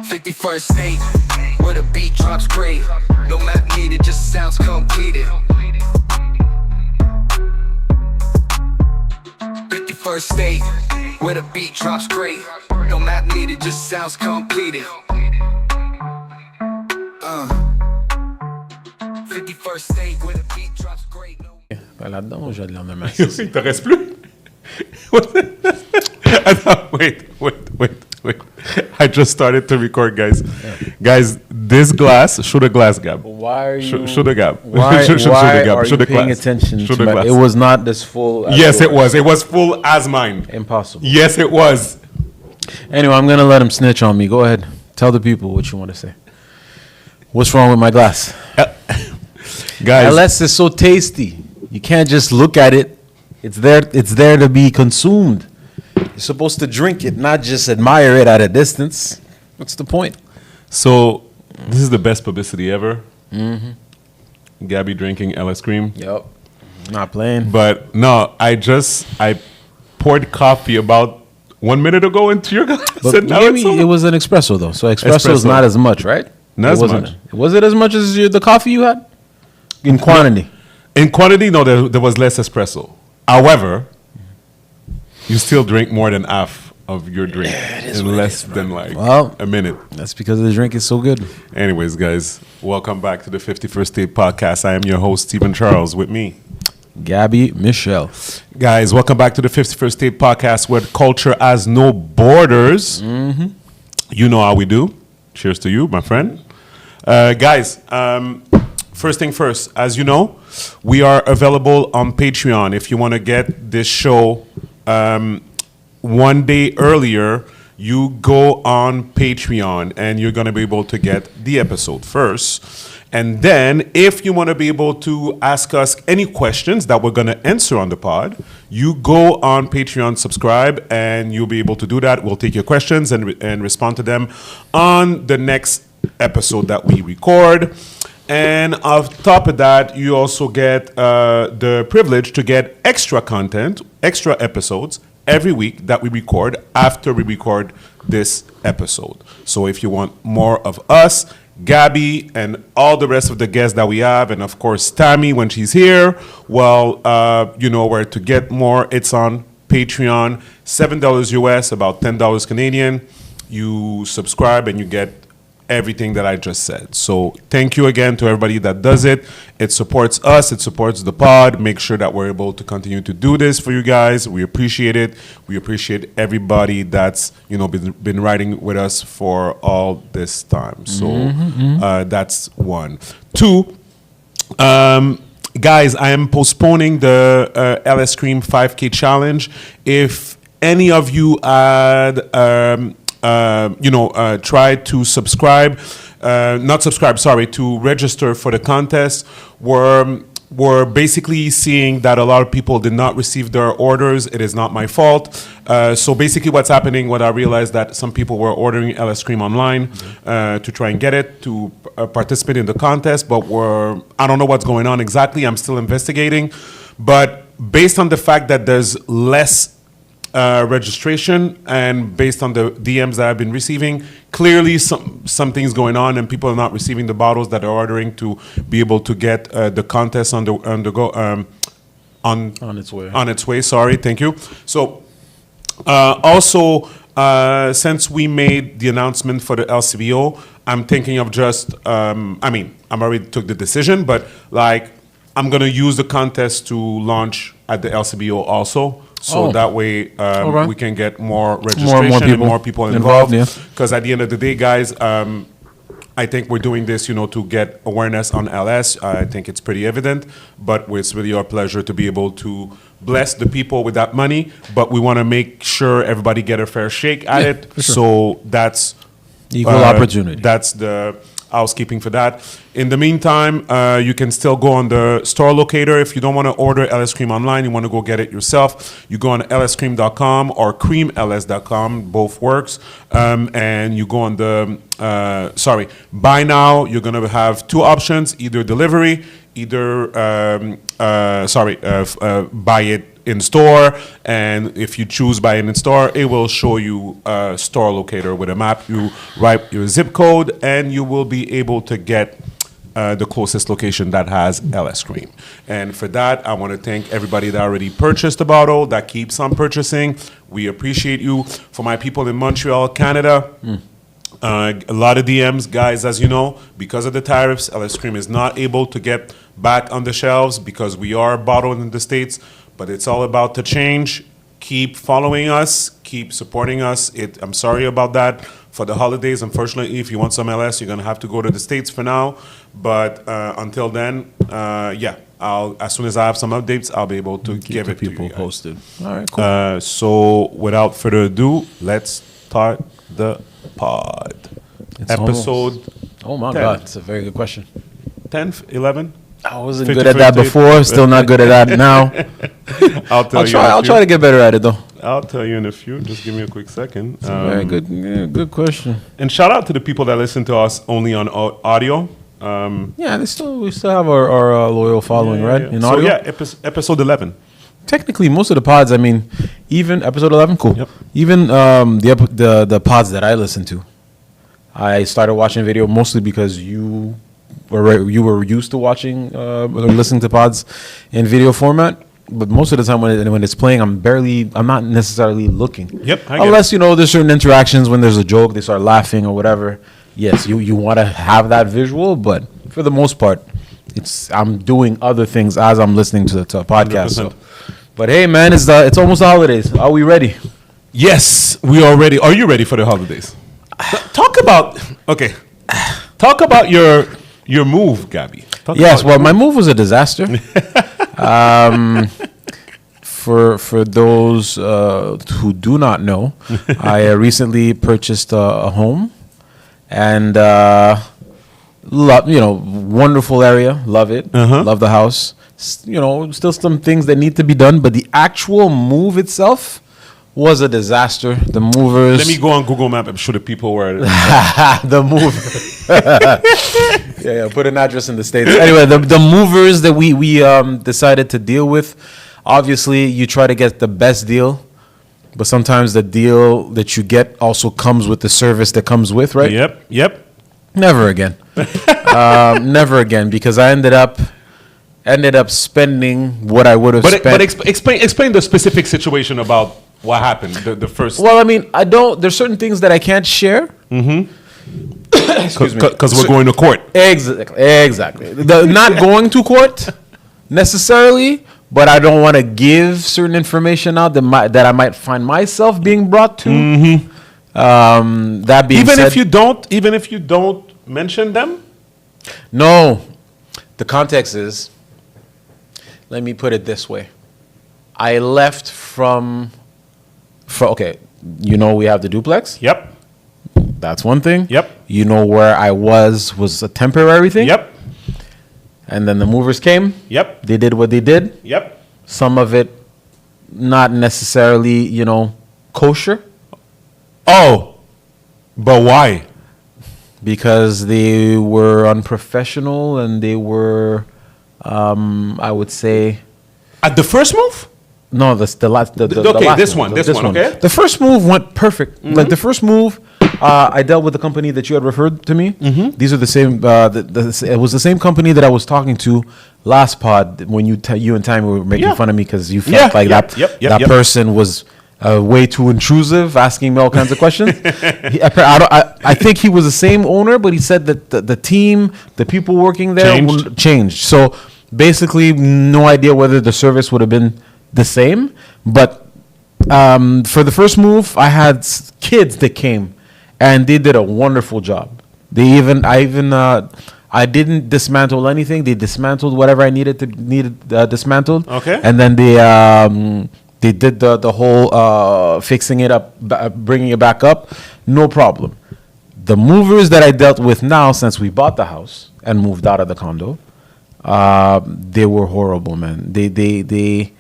51st state, where the beat drops great. No map needed, just sounds completed. 51st state, where the beat drops great. No map needed, just sounds completed. 51st state, where the beat drops great. Ben là-dedans, j'ai de la même Il te reste plus? Attends, wait. I just started to record, guys. Guys, this glass, show the glass, Gab. Why are you? Show the Gab. Why, show the Gab. are Show you the paying glass. attention Show to the my, glass. it was not this full. Yes, it yours. was. It was full as mine. Impossible. Yes, it was. Anyway, I'm going to let him snitch on me. Go ahead. Tell the people what you want to say. What's wrong with my glass? Guys. LS is so tasty. You can't just look at it. It's there to be consumed. You're supposed to drink it, not just admire it at a distance. What's the point? So, this is the best publicity ever. Gaby drinking LS cream. Yep. Not playing. But no, I poured coffee about 1 minute ago into your glass. But and now maybe it's all- it was an espresso, though. So espresso is Espresso. not as much, right? Not It as wasn't much. it? Was it as much as the coffee you had? In quantity. In quantity, no, there was less espresso. However, you still drink more than half of your drink in less than a minute. That's because the drink is so good. Anyways, guys, welcome back to the 51st State Podcast. I am your host, Stephen Charles, with me. Gaby Michelle. Guys, welcome back to the 51st State Podcast, where culture has no borders. You know how we do. Cheers to you, my friend. Guys, first thing first, as you know, we are available on Patreon. If you want to get this show 1 day earlier, you go on Patreon and you're going to be able to get the episode first. And then if you want to be able to ask us any questions that we're going to answer on the pod, you go on Patreon, subscribe, and you'll be able to do that. We'll take your questions and respond to them on the next episode that we record. And on top of that, you also get the privilege to get extra content, extra episodes every week that we record after we record this episode. So if you want more of us, Gaby, and all the rest of the guests that we have, and of course Tammy when she's here, well, you know where to get more. It's on Patreon, $7 US, about $10 Canadian. You subscribe and you get everything that I just said. So thank you again to everybody that does it. It supports us. It supports the pod. Make sure that we're able to continue to do this for you guys. We appreciate it. We appreciate everybody that's been riding with us for all this time. So that's one. Two. Guys, I am postponing the LS Cream 5K challenge. If any of you had try to to register for the contest. We're basically seeing that a lot of people did not receive their orders. It is not my fault. So basically what's happening, what I realized that some people were ordering LS Cream online to try and get it, to participate in the contest, but I don't know what's going on exactly. I'm still investigating. But based on the fact that there's less registration, and based on the DMs that I've been receiving, clearly something's going on, and people are not receiving the bottles that they're ordering to be able to get the contest on its way. On its way. Sorry, thank you. So also, since we made the announcement for the LCBO, I'm thinking of just I already took the decision, but I'm gonna use the contest to launch at the LCBO also. So that way we can get more registration and more people involved. Because at the end of the day, guys, I think we're doing this, to get awareness on LS. I think it's pretty evident. But it's really our pleasure to be able to bless the people with that money. But we want to make sure everybody get a fair shake at it. Sure. So that's equal opportunity. That's the housekeeping for that. In the meantime, you can still go on the store locator. If you don't want to order LS Cream online, you want to go get it yourself, you go on lscream.com or creamls.com, both works. And you go on the, buy now, you're going to have two options, either delivery, either buy it in store, and if you choose buy it in store, it will show you a store locator with a map. You write your zip code, and you will be able to get the closest location that has LS Cream. And for that, I want to thank everybody that already purchased the bottle, that keeps on purchasing. We appreciate you. For my people in Montreal, Canada, a lot of DMs, guys, as you know, because of the tariffs, LS Cream is not able to get back on the shelves because we are bottled in the States, but it's all about to change. Keep following us, keep supporting us. I'm sorry about that for the holidays. Unfortunately, if you want some LS, you're going to have to go to the States for now. But until then, as soon as I have some updates, I'll be able to give it to people you guys. posted. All right, cool. So without further ado, let's start the pod. It's Episode Oh my 10. God, it's a very good question. 10th, 11? I wasn't 51st good at that date. before. Still not good at that now. I'll try to get better at it though. I'll tell you in a few. Just give me a quick second. Very good, good question. And shout out to the people that listen to us only on audio. Yeah, we still have our loyal following, right? In So audio. yeah, episode 11. Technically, most of the pods. I mean, even episode 11, cool. Yep. Even the pods that I listen to, I started watching video mostly because you were used to watching or listening to pods in video format. But most of the time when it's playing, I'm not necessarily looking. Yep, I get Unless there's certain interactions when there's a joke, they start laughing or whatever. Yes, you want to have that visual, but for the most part, I'm doing other things as I'm listening to a podcast. 100%. So. But hey, man, it's almost the holidays. Are we ready? Yes, we are ready. Are you ready for the holidays? Talk about your move, Gaby. Yes. Well, my move was a disaster. For those who do not know, I recently purchased a home, and wonderful area. Love it. Love the house. Still some things that need to be done, but the actual move itself was a disaster. The movers. Let me go on Google Map. I'm sure the people were. The move. yeah, put an address in the States. Anyway, the movers that we decided to deal with. Obviously, you try to get the best deal, but sometimes the deal that you get also comes with the service that comes with, right? Yep. Never again. Never again, because I ended up spending what I would have spent. But explain the specific situation about what happened. The first. Well, I mean, there's certain things that I can't share. Excuse me. Because we're going to court. Exactly. Not going to court necessarily, but I don't want to give certain information out that I might find myself being brought to. That being said, even if you don't mention them. No, the context is. Let me put it this way: I left okay. We have the duplex. Yep. That's one thing. Yep. Where I was a temporary thing. Yep. And then the movers came. Yep. They did what they did. Yep. Some of it not necessarily, kosher. Oh, but why? Because they were unprofessional and they were, I would say. At the first move? No, the last. The Okay, last this move. one, okay. The first move went perfect. Like the first move, I dealt with the company that you had referred to me. These are the same. It was the same company that I was talking to last pod when you and Tammy were making fun of me because you felt that person was way too intrusive, asking me all kinds of questions. I think he was the same owner, but he said that the team, the people working there changed. So basically, no idea whether the service would have been the same. But for the first move, I had kids that came, and they did a wonderful job. I didn't dismantle anything. They dismantled whatever I needed dismantled. Okay. And then they did the whole fixing it up, bringing it back up. No problem. The movers that I dealt with now, since we bought the house and moved out of the condo, they were horrible, man. They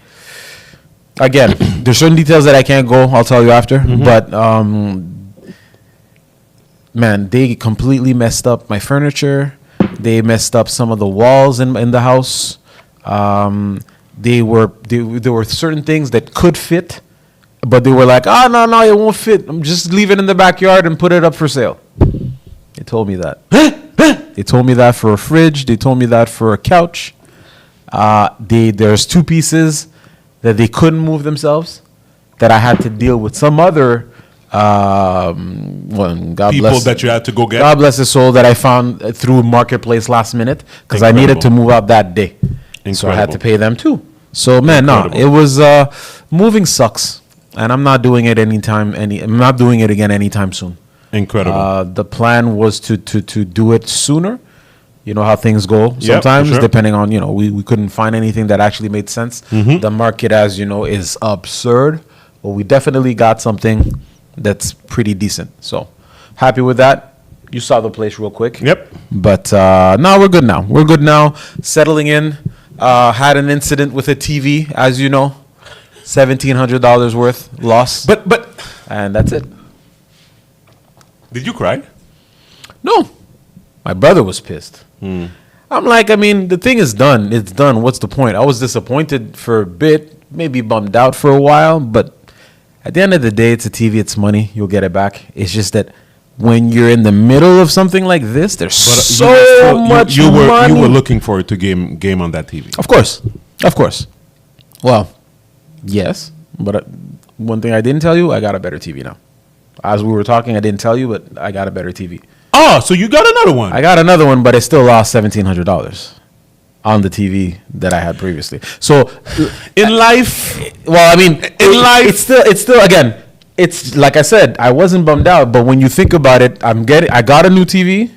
again, there's certain details that I can't go. I'll tell you after. But man, they completely messed up my furniture. They messed up some of the walls in the house. There were certain things that could fit, but they were like, "Oh no, it won't fit. Just leave it in the backyard and put it up for sale." They told me that. They told me that for a fridge. They told me that for a couch. There's two pieces that they couldn't move themselves, that I had to deal with some other People that you had to go get. God bless his soul, that I found through Marketplace last minute because I needed to move out that day. So I had to pay them too. So man, it was moving sucks, and I'm not doing it I'm not doing it again anytime soon. Incredible. The plan was to do it sooner. You know how things go sometimes, depending on, we couldn't find anything that actually made sense. The market, as you know, is absurd. But we definitely got something that's pretty decent. So happy with that. You saw the place real quick. Yep. But no, we're good now. We're good now. Settling in. Had an incident with a TV, as you know. $1,700 worth loss. But And that's it. Did you cry? No. My brother was pissed. I'm like, the thing is done. It's done. What's the point? I was disappointed for a bit, maybe bummed out for a while, but at the end of the day, it's a TV, it's money. You'll get it back. It's just that when you're in the middle of something like this, there's much money. You were looking forward to game on that TV. Of course. Well, yes, but one thing I didn't tell you, I got a better TV now. As we were talking, I didn't tell you, but I got a better TV. Oh, so you got another one. I got another one, but I still lost $1,700 on the TV that I had previously. So in life, it's still again, it's like I said, I wasn't bummed out, but when you think about it, I got a new TV.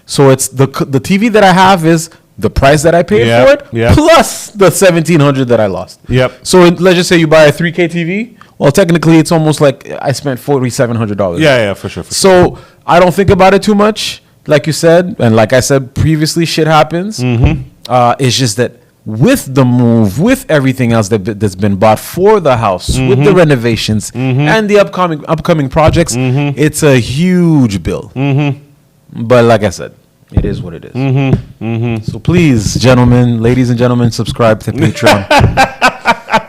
So it's the TV that I have is the price that I paid for it plus the $1,700 that I lost. Yep. So let's just say you buy a 3K TV. Well, technically, it's almost like I spent $4,700. Yeah, for sure. So I don't think about it too much, like you said, and like I said previously, shit happens. It's just that with the move, with everything else that's been bought for the house, with the renovations and the upcoming projects, it's a huge bill. But like I said, it is what it is. So please, ladies and gentlemen, subscribe to Patreon.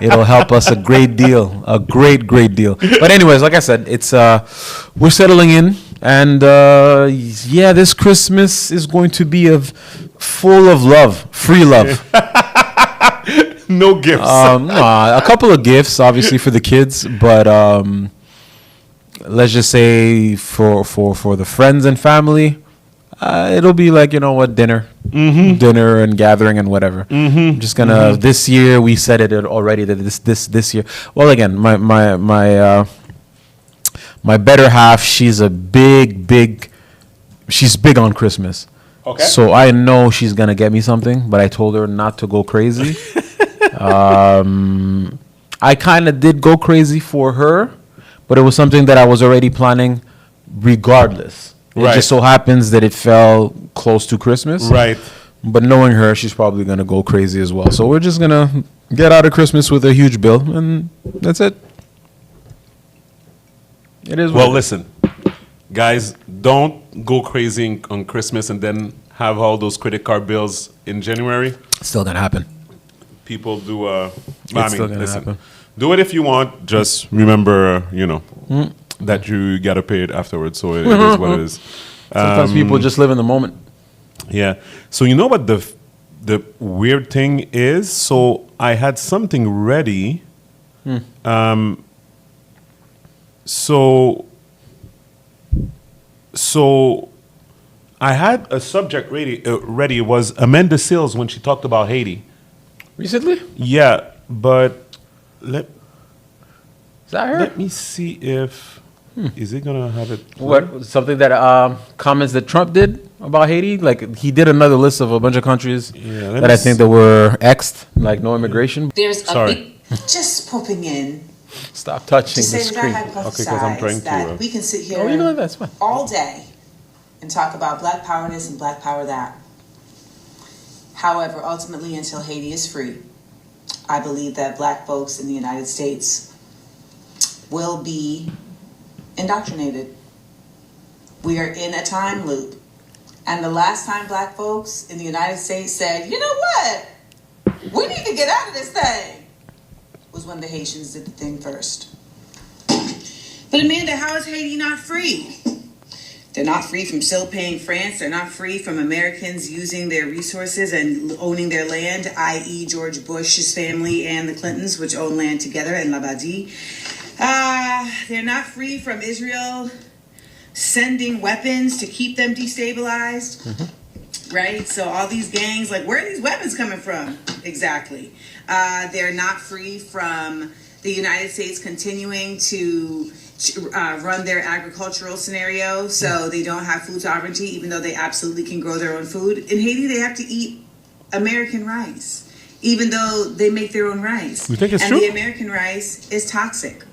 It'll help us a great deal, a great deal. But anyways, like I said, it's we're settling in, and this Christmas is going to be full of love, free love. No gifts. A couple of gifts, obviously for the kids, but let's just say for the friends and family. It'll be like, dinner and gathering and whatever. I'm just gonna this year, we said it already that this year. Well, again, my better half, she's big on Christmas. Okay. So I know she's gonna get me something, but I told her not to go crazy. I kind of did go crazy for her, but it was something that I was already planning regardless. It just so happens that it fell close to Christmas. Right. But knowing her, she's probably going to go crazy as well. So we're just going to get out of Christmas with a huge bill, and that's it. It is. Well, listen, guys, don't go crazy on Christmas and then have all those credit card bills in January. It's still going to happen. People do. Still gonna happen. Do it if you want. Just remember, that you gotta pay it afterwards. So it is what it is. Sometimes people just live in the moment. Yeah. So you know what the weird thing is? So I had something ready. So I had a subject ready. It was Amanada Seales when she talked about Haiti. Recently? Yeah, but Is that her? let me see if is it gonna have it. What? Something that comments that Trump did about Haiti? Like he did another list of a bunch of countries that I think that were X'd, like no immigration. There's a big, just popping in. Stop touching To the say that I screen. hypothesize because I'm trying to, that we can sit here Oh, you know that's fine. all day and talk about Black Power this and Black Power that. However, ultimately, until Haiti is free, I believe that Black folks in the United States will be indoctrinated. We are in a time loop And the last time black folks in the United States said, you know what? We need to get out of this thing, was when the Haitians did the thing first. But Amanda, how is Haiti not free? They're not free from still paying France. They're not free from Americans using their resources and owning their land, i.e. George Bush's family and the Clintons, which own land together, and Labadie. They're not free from Israel sending weapons to keep them destabilized, right? So all these gangs, like, where are these weapons coming from? Exactly. They're not free from the United States continuing to run their agricultural scenario, so they don't have food sovereignty, even though they absolutely can grow their own food. In Haiti, they have to eat American rice, even though they make their own rice. You think it's and true? The American rice is toxic.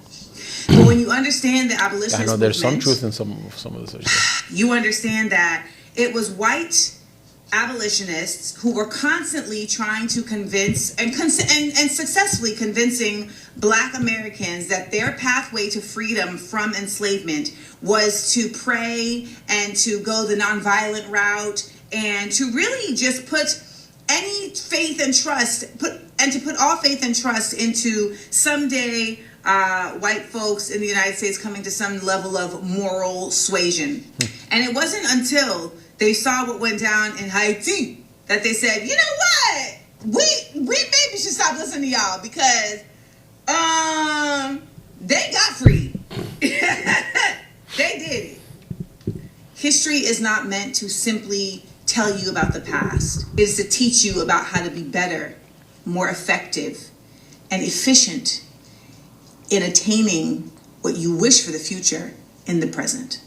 But when you understand the abolitionist I know there's some movement, truth in some of this. you understand that it was white abolitionists who were constantly trying to convince and successfully convincing black Americans that their pathway to freedom from enslavement was to pray and to go the nonviolent route and to really just put any faith and trust, to put all faith and trust into someday white folks in the United States coming to some level of moral suasion. And it wasn't until they saw what went down in Haiti that they said, you know what? We maybe should stop listening to y'all because they got free. They did it. History is not meant to simply tell you about the past. It is to teach you about how to be better, more effective, and efficient in attaining what you wish for the future in the present.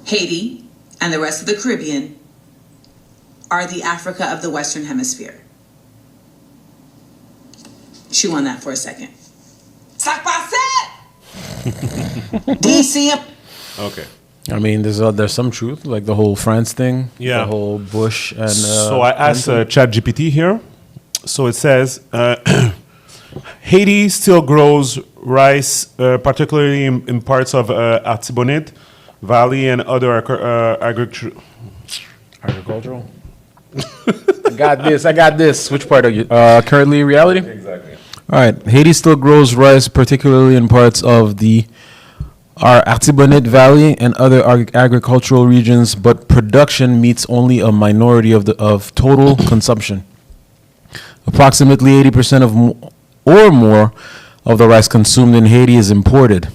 Haiti and the rest of the Caribbean are the Africa of the Western Hemisphere. Chew on that for a second. DC. Okay. I mean, there's some truth, like the whole France thing, Yeah. the whole Bush and. So I asked Chat GPT here. So it says Haiti still grows rice, particularly in parts of Artibonite Valley and other agricultural. I got this. Which part are you? Currently reality? Exactly. All right. Haiti still grows rice, particularly in parts of our Artibonite Valley and other agricultural regions, but production meets only a minority of total consumption. Approximately 80% or more of the rice consumed in Haiti is imported,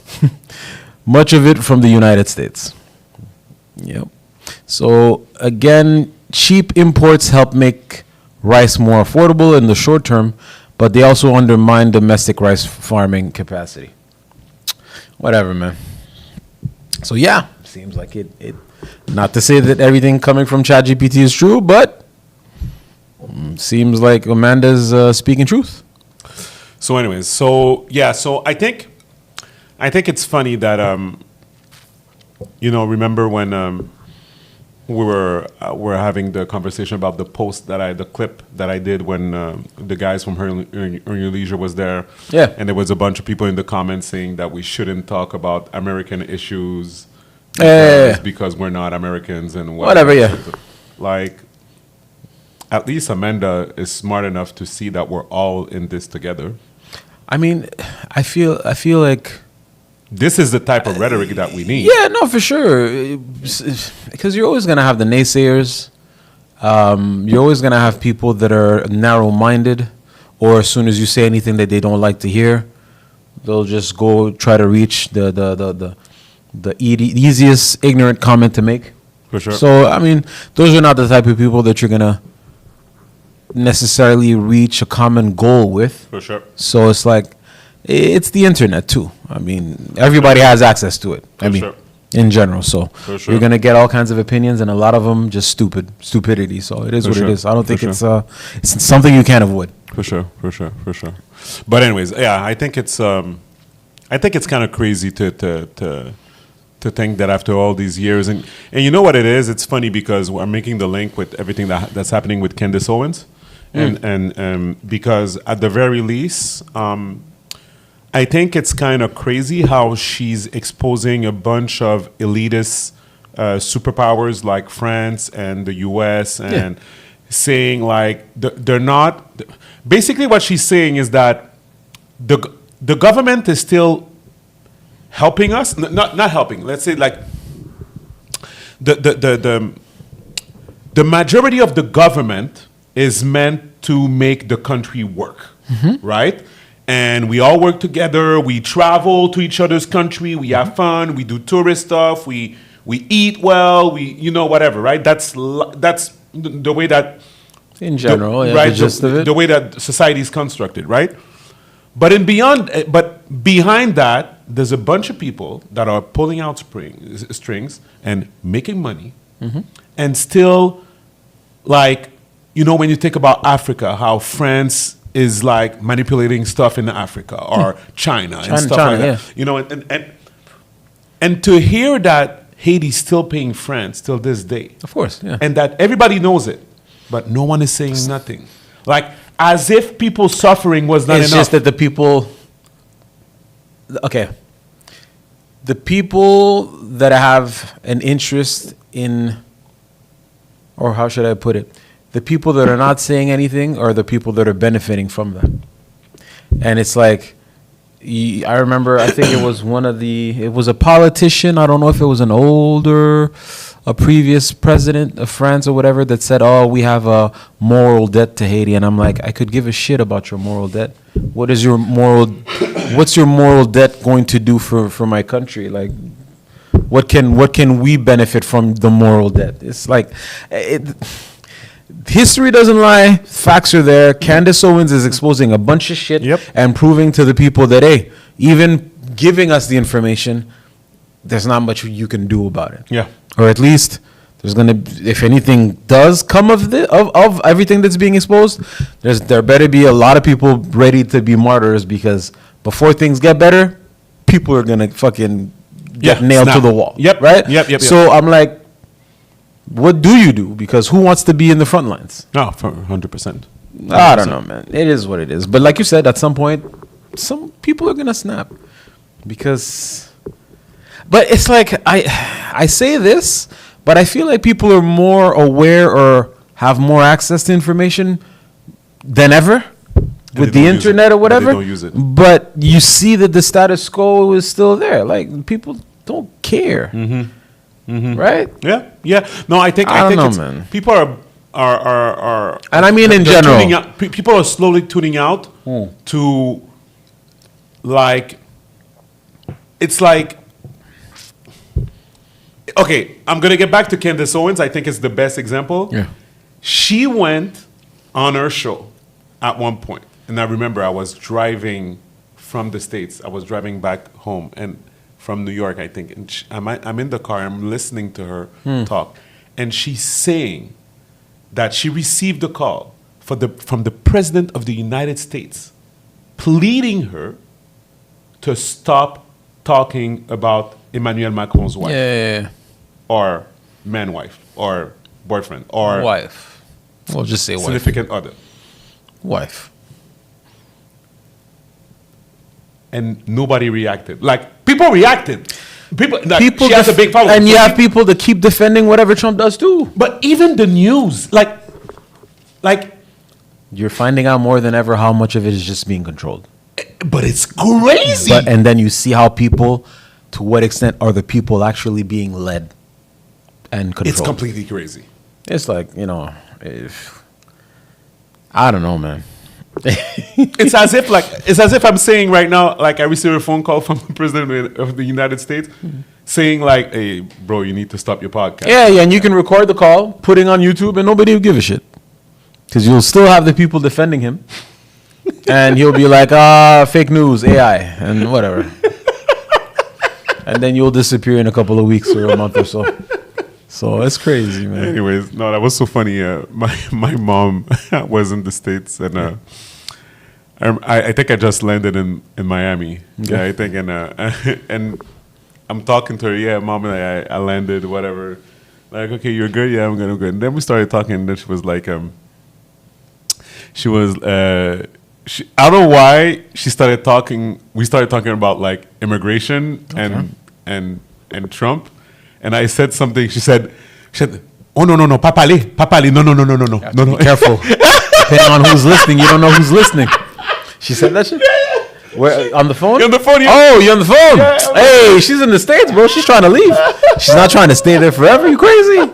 much of it from the United States. Yep. So again, cheap imports help make rice more affordable in the short term, but they also undermine domestic rice farming capacity. Whatever, man. So yeah, seems like it not to say that everything coming from Chat GPT is true, but seems like Amanda's speaking truth. So anyways, so I think it's funny that remember when we were having the conversation about the clip that I did when the guys from Earn Your Leisure was there. Yeah. And there was a bunch of people in the comments saying that we shouldn't talk about American issues because we're not Americans and Whatever, yeah. Like, at least Amanda is smart enough to see that we're all in this together. I mean, I feel like this is the type of rhetoric that we need. yeah, no, for sure, because you're always gonna have the naysayers. You're always gonna have people that are narrow-minded, or as soon as you say anything that they don't like to hear, they'll just go try to reach the easiest ignorant comment to make. For sure. So I mean, those are not the type of people that you're gonna necessarily reach a common goal with. For sure. So it's like, it's the internet too. I mean, everybody has access to it. Sure. In general. So For sure. you're gonna get all kinds of opinions, and a lot of them just stupidity. So it is For what sure. it is. I don't think For it's something you can't avoid. For sure. But anyways, yeah, I think it's kind of crazy to think that after all these years, and you know what it is? It's funny because I'm making the link with everything that's happening with Candace Owens, and because at the very least, I think it's kind of crazy how she's exposing a bunch of elitist superpowers like France and the US and saying like they're not. Basically, what she's saying is that the government is still helping us, not helping. Let's say like the majority of the government is meant to make the country work, right? And we all work together. We travel to each other's country. We have fun. We do tourist stuff. We eat well. We whatever, right? That's the way that In general, right, the gist of it. the way that society is constructed, right? But behind that, there's a bunch of people that are pulling out strings and making money, and still, like, when you think about Africa, how France is like manipulating stuff in Africa or China and stuff like that. And to hear that Haiti's still paying France till this day, Of course, yeah. and that everybody knows it, but no one is saying nothing, like as if people's suffering was not It's enough. just that the people, okay, the people that have an interest in, or how should I put it, the people that are not saying anything are the people that are benefiting from that. And it's like, I remember, I think it was a politician, I don't know if it was a previous president of France or whatever, that said, oh, we have a moral debt to Haiti. And I'm like, I could give a shit about your moral debt. What's your moral debt going to do for my country? Like, what can we benefit from the moral debt? It's like, history doesn't lie. Facts are there. Candace Owens is exposing a bunch of shit and proving to the people that, hey, even giving us the information, there's not much you can do about it. Yeah. Or at least there's gonna, if anything does come of everything that's being exposed, there better be a lot of people ready to be martyrs, because before things get better, people are gonna fucking get nailed to the wall. Yep. Right. Yep. So I'm like, what do you do? Because who wants to be in the front lines? No, for 100%. I don't know, man. It is what it is. But like you said, at some point, some people are gonna snap, because. But it's like, I say this, but I feel like people are more aware or have more access to information than ever with the internet or whatever. But they don't use it. But you see that the status quo is still there. Like, people don't care. Right? Yeah. No, I think don't know, it's, man. people are And I mean in they're general. tuning out. People are slowly tuning out to, like, it's like, okay, I'm going to get back to Candace Owens. I think it's the best example. Yeah. She went on her show at one point. And I remember I was driving from the States. I was driving back home and from New York, I think. And I'm in the car. I'm listening to her talk. And she's saying that she received a call from the President of the United States pleading her to stop talking about Emmanuel Macron's wife. Yeah. Or man-wife, or boyfriend, or Wife. We'll just say wife. significant other. Wife. And nobody reacted. Like, people reacted. People she has a def- big following. And you have people that keep defending whatever Trump does too. But even the news, like, You're finding out more than ever how much of it is just being controlled. but it's crazy. And then you see how people, to what extent are the people actually being led and controlled? It's completely crazy. It's like, I don't know, man. It's as if I'm saying right now, like, I received a phone call from the President of the United States saying, like, hey, bro, you need to stop your podcast. Yeah, and you can record the call, putting on YouTube, and nobody will give a shit. Because you'll still have the people defending him. And he'll be like, fake news, AI, and whatever. And then you'll disappear in a couple of weeks or a month or so. So it's crazy, man. Anyways, no, that was so funny. My mom was in the States, and I think I just landed in Miami. Yeah, I think, and I'm talking to her. Yeah, mom, I landed, whatever. Like, okay, you're good. Yeah, I'm good. And then we started talking, and then she was like, I don't know why she started talking. We started talking about like immigration and Trump. and I said something. She said, "Oh no, pas parler, no." Be careful. Depending on who's listening, you don't know who's listening. She said that shit? Where, on the phone? You're on the phone, yeah. Oh, you're on the phone? Yeah, hey, she's in the States, bro. She's trying to leave. She's not trying to stay there forever. You crazy?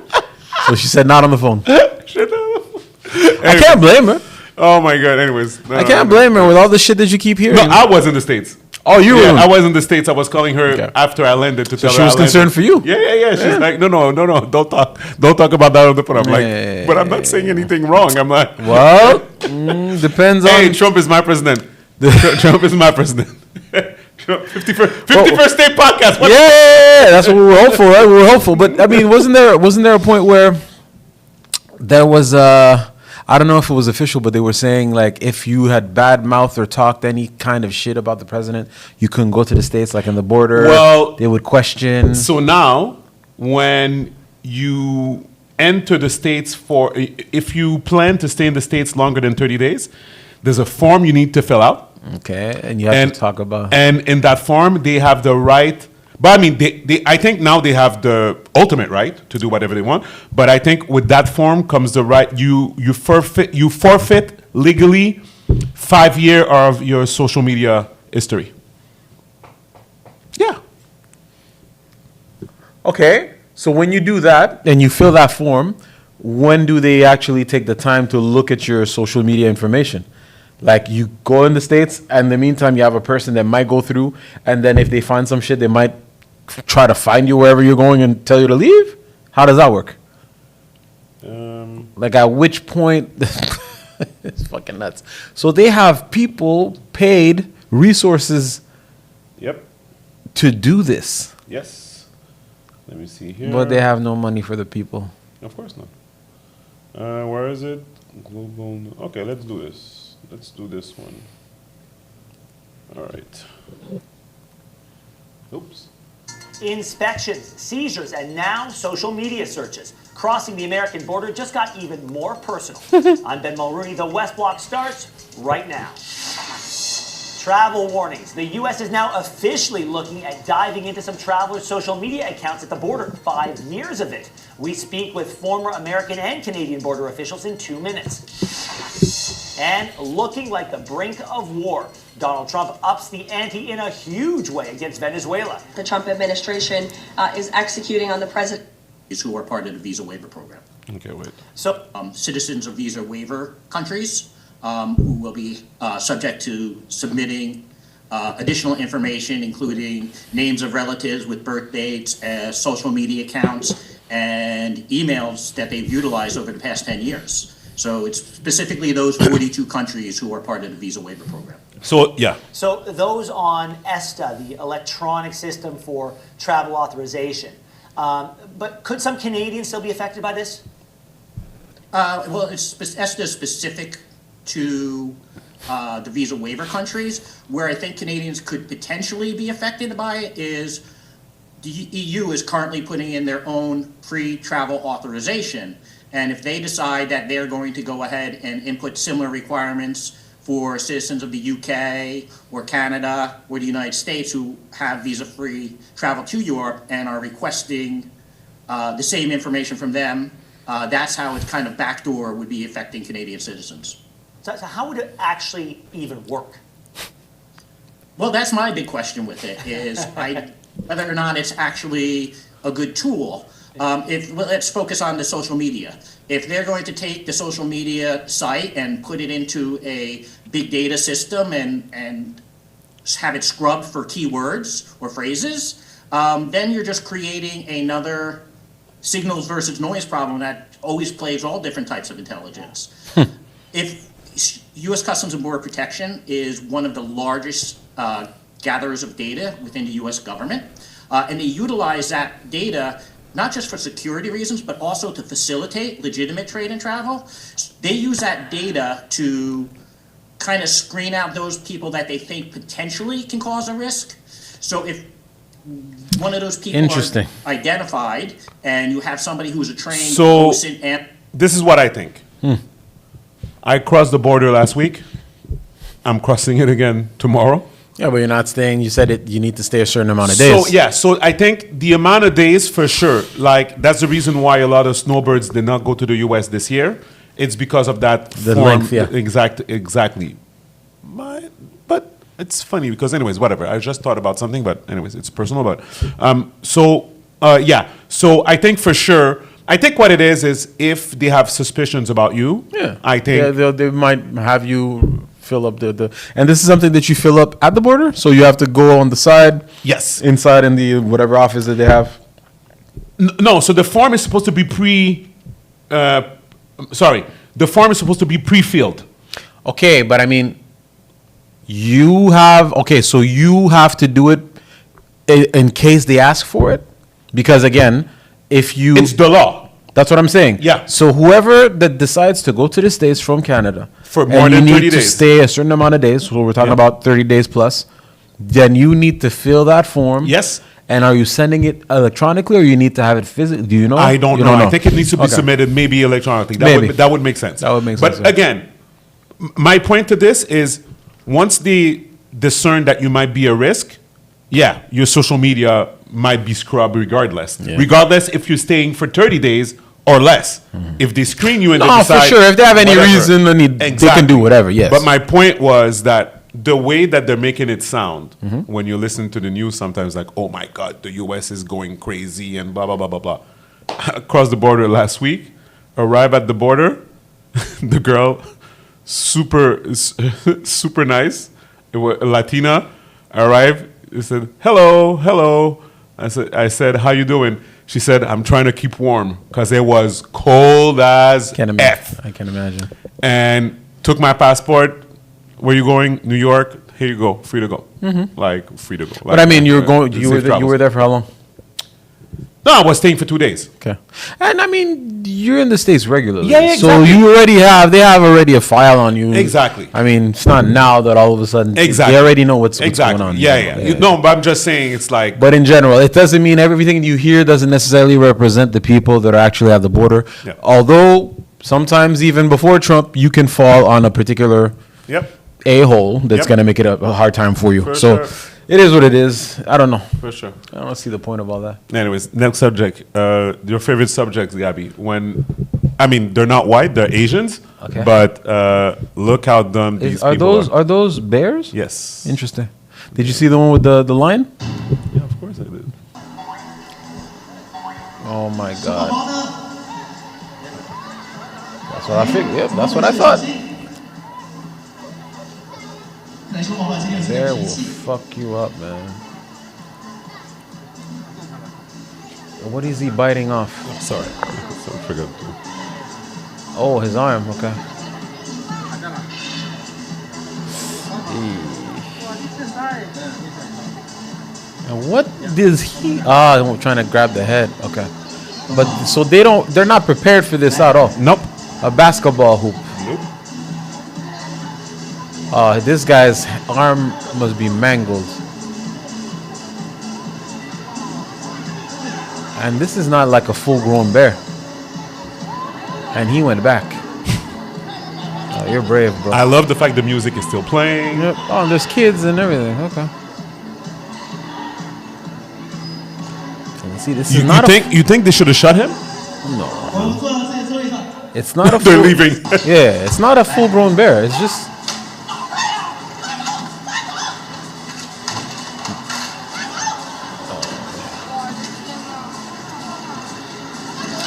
So she said not on the phone. I can't blame her. Oh my God. Anyways, I can't blame her with all the shit that you keep hearing. No, I was in the States. Oh, you were? I was in the States. I was calling her after I landed to tell her she was I concerned for you? Yeah. She's like, no, don't talk about that on the phone. I'm like, but I'm not saying anything wrong. I'm like, well, depends on. Hey, Trump is my president. Trump is my president. 51st State Podcast. Yeah, that's what we were hopeful, right? We were hopeful, but I mean, wasn't there a point where there was I don't know if it was official, but they were saying like if you had bad mouthed or talked any kind of shit about the president, you couldn't go to the States, like in the border. Well, they would question. So now, when you enter the States if you plan to stay in the States longer than 30 days, there's a form you need to fill out. Okay, and you have to talk about. And in that form, they have the right. But I mean, I think now they have the ultimate right to do whatever they want. But I think with that form comes the right. You forfeit legally 5 years of your social media history. Yeah. Okay, so when you do that and you fill that form, when do they actually take the time to look at your social media information? Like you go in the States, and in the meantime, you have a person that might go through, and then if they find some shit, they might try to find you wherever you're going and tell you to leave? How does that work? Like at which point? It's fucking nuts. So they have people paid resources Yep. to do this. Yes. Let me see here. But they have no money for the people. Of course not. Where is it? Global. Okay, let's do this. Let's do this one. All right. Oops. Inspections, seizures, and now social media searches. Crossing the American border just got even more personal. I'm Ben Mulrooney. The West Block starts right now. Travel warnings. The U.S. is now officially looking at diving into some travelers' social media accounts at the border. 5 years of it. We speak with former American and Canadian border officials in 2 minutes. And looking like the brink of war, Donald Trump ups the ante in a huge way against Venezuela. The Trump administration is executing on the president. Who are part of the visa waiver program. Okay, wait. So, Citizens of visa waiver countries who will be subject to submitting additional information, including names of relatives with birth dates, social media accounts, and emails that they've utilized over the past 10 years. So it's specifically those 42 countries who are part of the visa waiver program. So, yeah. So those on ESTA, the electronic system for travel authorization. But could some Canadians still be affected by this? Well, ESTA is specific to the visa waiver countries. Where I think Canadians could potentially be affected by it is the EU is currently putting in their own pre-travel authorization. And if they decide that they're going to go ahead and input similar requirements for citizens of the UK or Canada or the United States who have visa-free travel to Europe and are requesting the same information from them, that's how it's kind of backdoor would be affecting Canadian citizens. So how would it actually even work? Well, that's my big question with it, is whether or not it's actually a good tool. Let's focus on the social media. If they're going to take the social media site and put it into a big data system and have it scrubbed for keywords or phrases, then you're just creating another signals versus noise problem that always plagues all different types of intelligence. If U.S. Customs and Border Protection is one of the largest gatherers of data within the U.S. government, and they utilize that data not just for security reasons, but also to facilitate legitimate trade and travel. They use that data to kind of screen out those people that they think potentially can cause a risk. So if one of those people are identified and you have somebody who's a trained person and this is what I think. I crossed the border last week. I'm crossing it again tomorrow. Yeah, but you're not staying. You said it. You need to stay a certain amount of days. So yeah, so I think the amount of days for sure. Like that's the reason why a lot of snowbirds did not go to the U.S. this year. It's because of that The form. length, yeah. Exactly. But it's funny because anyways, whatever. I just thought about something, but anyways, it's personal. But yeah. So I think for sure. I think what it is if they have suspicions about you. Yeah, I think they might have you fill up the and this is something that you fill up at the border, so you have to go on the side. yes. Inside in the whatever office that they have. No, so the form is supposed to be the form is supposed to be pre-filled. Okay, but I mean, so you have to do it in case they ask for it, because again, if you It's the law. that's what I'm saying. Yeah. So whoever that decides to go to the States from Canada For more and than you 30 need to days. stay a certain amount of days, so we're talking Yeah. about 30 days plus, then you need to fill that form. Yes. And are you sending it electronically or you need to have it physically? Do you know? I don't You know. I think it needs to be Okay. submitted maybe electronically. Maybe. That would make sense. That would make But sense, yeah. again, my point to this is once they discern that you might be a risk, yeah, your social media might be scrubbed regardless. Yeah. Regardless if you're staying for 30 days or less. If they screen you and they No, for decide, sure. If they have any whatever. reason, then they can do whatever, yes. But my point was that the way that they're making it sound Mm-hmm. when you listen to the news sometimes like, oh my God, the US is going crazy and blah, blah, blah, blah, blah. Across the border last week, arrive at the border, the girl, super nice, it was a Latina, arrived, said, hello. I said, how you doing? She said, I'm trying to keep warm because it was cold as F. I can imagine. And took my passport. Where you going? New York. Here you go. Free to go. Like free to go. But I mean, you Safe were there for how long? No, I was staying for 2 days. Okay. And I mean, you're in the States regularly. Yeah, So exactly. they have already a file on you. Exactly. I mean, it's not now that all of a sudden Exactly. they already know what's Exactly. going on. Yeah. No, but I'm just saying it's like But in general, it doesn't mean everything you hear doesn't necessarily represent the people that are actually at the border. Yeah. Although sometimes even before Trump, you can fall on a particular yep, a-hole that's Yep. going to make it a hard time for you. For So sure. it is what it is. I don't know. for sure. I don't see the point of all that. Anyways, next subject. Your favorite subjects, Gaby. They're not white, they're Asians. Okay. But look how dumb these people Are those bears? Yes. Interesting. Did you see the one with the lion? Yeah, of course I did. Oh my god. That's what I figured. Yep, that's what I thought. Bear will fuck you up, man. What is he biting off? Sorry. I forgot to. Oh, his arm. Okay. And what does he? I'm trying to grab the head. Okay. But so they're not prepared for this at all. Nope. A basketball hoop. Nope. This guy's arm must be mangled. And this is not like a full-grown bear. And he went back. Oh, you're brave, bro. I love the fact the music is still playing. Yep. Oh, there's kids and everything. Okay. And see, this is not You think they should have shot him? no. It's not a They're full, leaving. Yeah, it's not a full-grown bear. It's just.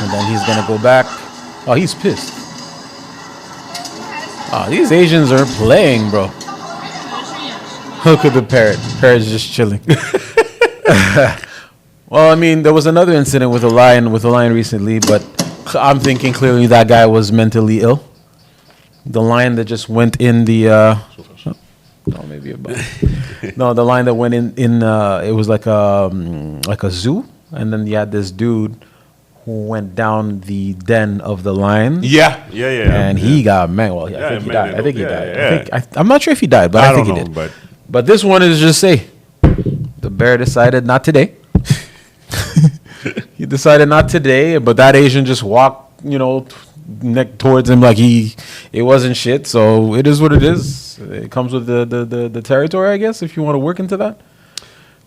And then he's gonna go back. Oh, he's pissed. Oh, these Asians are playing, bro. Look at the parrot. The parrot's just chilling. Well, I mean, there was another incident with a lion recently, but I'm thinking clearly that guy was mentally ill. The lion that just went in the. No, maybe about. No, the lion that went in. It was like a zoo, and then you had this dude who went down the den of the lion. Yeah. And he got mangled. Well, I think he died. I think he yeah, died. I'm not sure if he died, but I think he did. But this one is just the bear decided not today. He decided not today, but that Asian just walked, neck towards him like it wasn't shit. So it is what it is. It comes with the territory, I guess, if you want to work into that.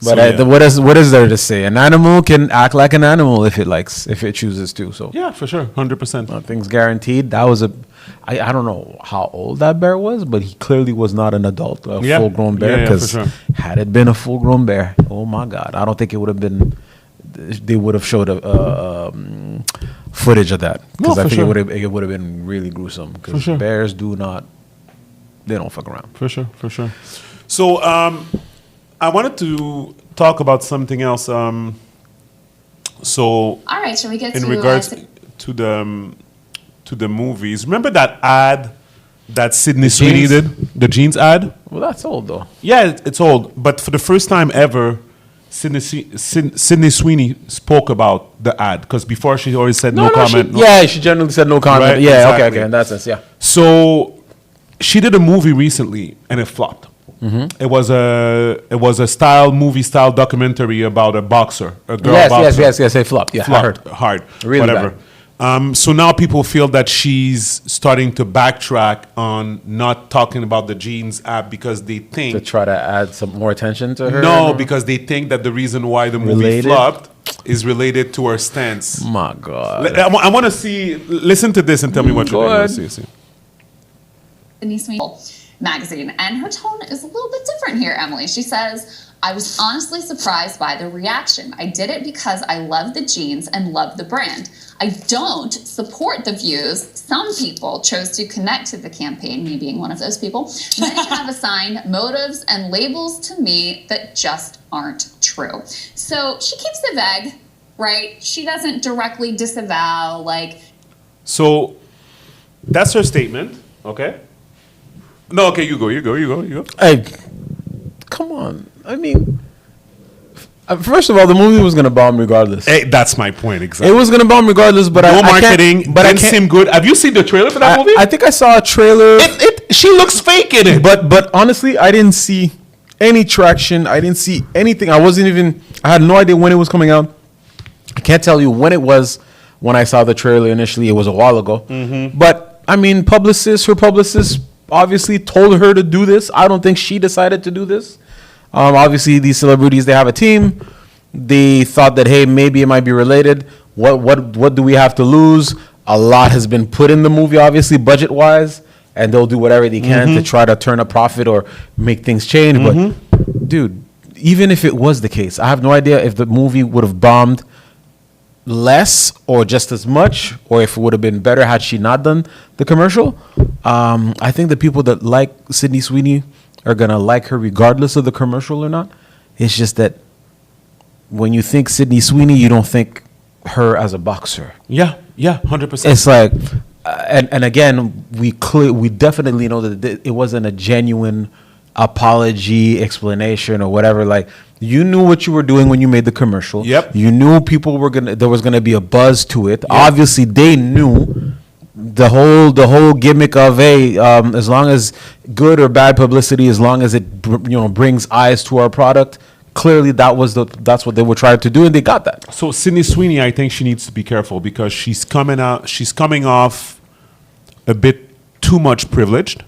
But what is there to say? An animal can act like an animal if it chooses to. So Yeah, for sure, 100%. nothing's guaranteed. That was I don't know how old that bear was, but he clearly was not an adult, Yeah. full-grown bear. Yeah, for Because sure. had it been a full-grown bear, oh my God, I don't think it would have been. They would have showed footage of that, because No, I for think sure. it would have been really gruesome. Because sure. bears they don't fuck around. For sure, for sure. So I wanted to talk about something else. So All right, shall we get in to regards to the movies, remember that ad that Sydey Sweeney jeans? did? The jeans ad? Well, that's old though. Yeah, it's old, but for the first time ever, Sydey Sweeney spoke about the ad, because before she always said no comment. She generally said no comment. Right, Yeah, exactly. okay, in that sense, yeah. So she did a movie recently and it flopped. Mm-hmm. It was a movie style documentary about a boxer, a girl boxer. Yes, it flopped. Yeah, I heard. Flopped hard, Really whatever. So now people feel that she's starting to backtrack on not talking about the jeans app because they think To try to add some more attention to her. no, because they think that the reason why the movie Related? flopped is related to her stance. My God. I want to see. Listen to this and tell me what you Go think. ahead. See. Sydey Sweeney magazine, and her tone is a little bit different here, Emily. She says, I was honestly surprised by the reaction. I did it because I love the jeans and love the brand. I don't support the views some people chose to connect to the campaign, me being one of those people. Many have assigned motives and labels to me that just aren't true. So she keeps it vague, right? She doesn't directly disavow, So that's her statement. Okay. No, okay, you go. Hey, come on. I mean, first of all, the movie was gonna bomb regardless. Hey, that's my point exactly. It was gonna bomb regardless, but No I marketing, can't, but I didn't can't. seem good. Have you seen the trailer for that movie? I think I saw a trailer. She looks fake in it. But honestly, I didn't see any traction. I didn't see anything. I had no idea when it was coming out. I can't tell you when it was when I saw the trailer initially. It was a while ago. Mm-hmm. But I mean, her publicist obviously told her to do this. I don't think she decided to do this. Obviously, these celebrities, they have a team. They thought that, hey, maybe it might be related. What do we have to lose? A lot has been put in the movie, obviously, budget-wise, and they'll do whatever they can to try to turn a profit or make things change. But, dude, even if it was the case, I have no idea if the movie would have bombed less or just as much, or if it would have been better had she not done the commercial. I think the people that like Sydey Sweeney are gonna like her regardless of the commercial or not. It's just that when you think Sydey Sweeney, you don't think her as a boxer. Yeah, 100%. It's like, and again, we definitely know that it wasn't a genuine apology, explanation, or whatever. Like, you knew what you were doing when you made the commercial. Yep. You knew there was gonna be a buzz to it. Yep. Obviously, they knew the whole gimmick of as long as good or bad publicity, as long as it brings eyes to our product. Clearly, that's what they were trying to do, and they got that. So Sydey Sweeney, I think she needs to be careful because she's coming off a bit too much privileged.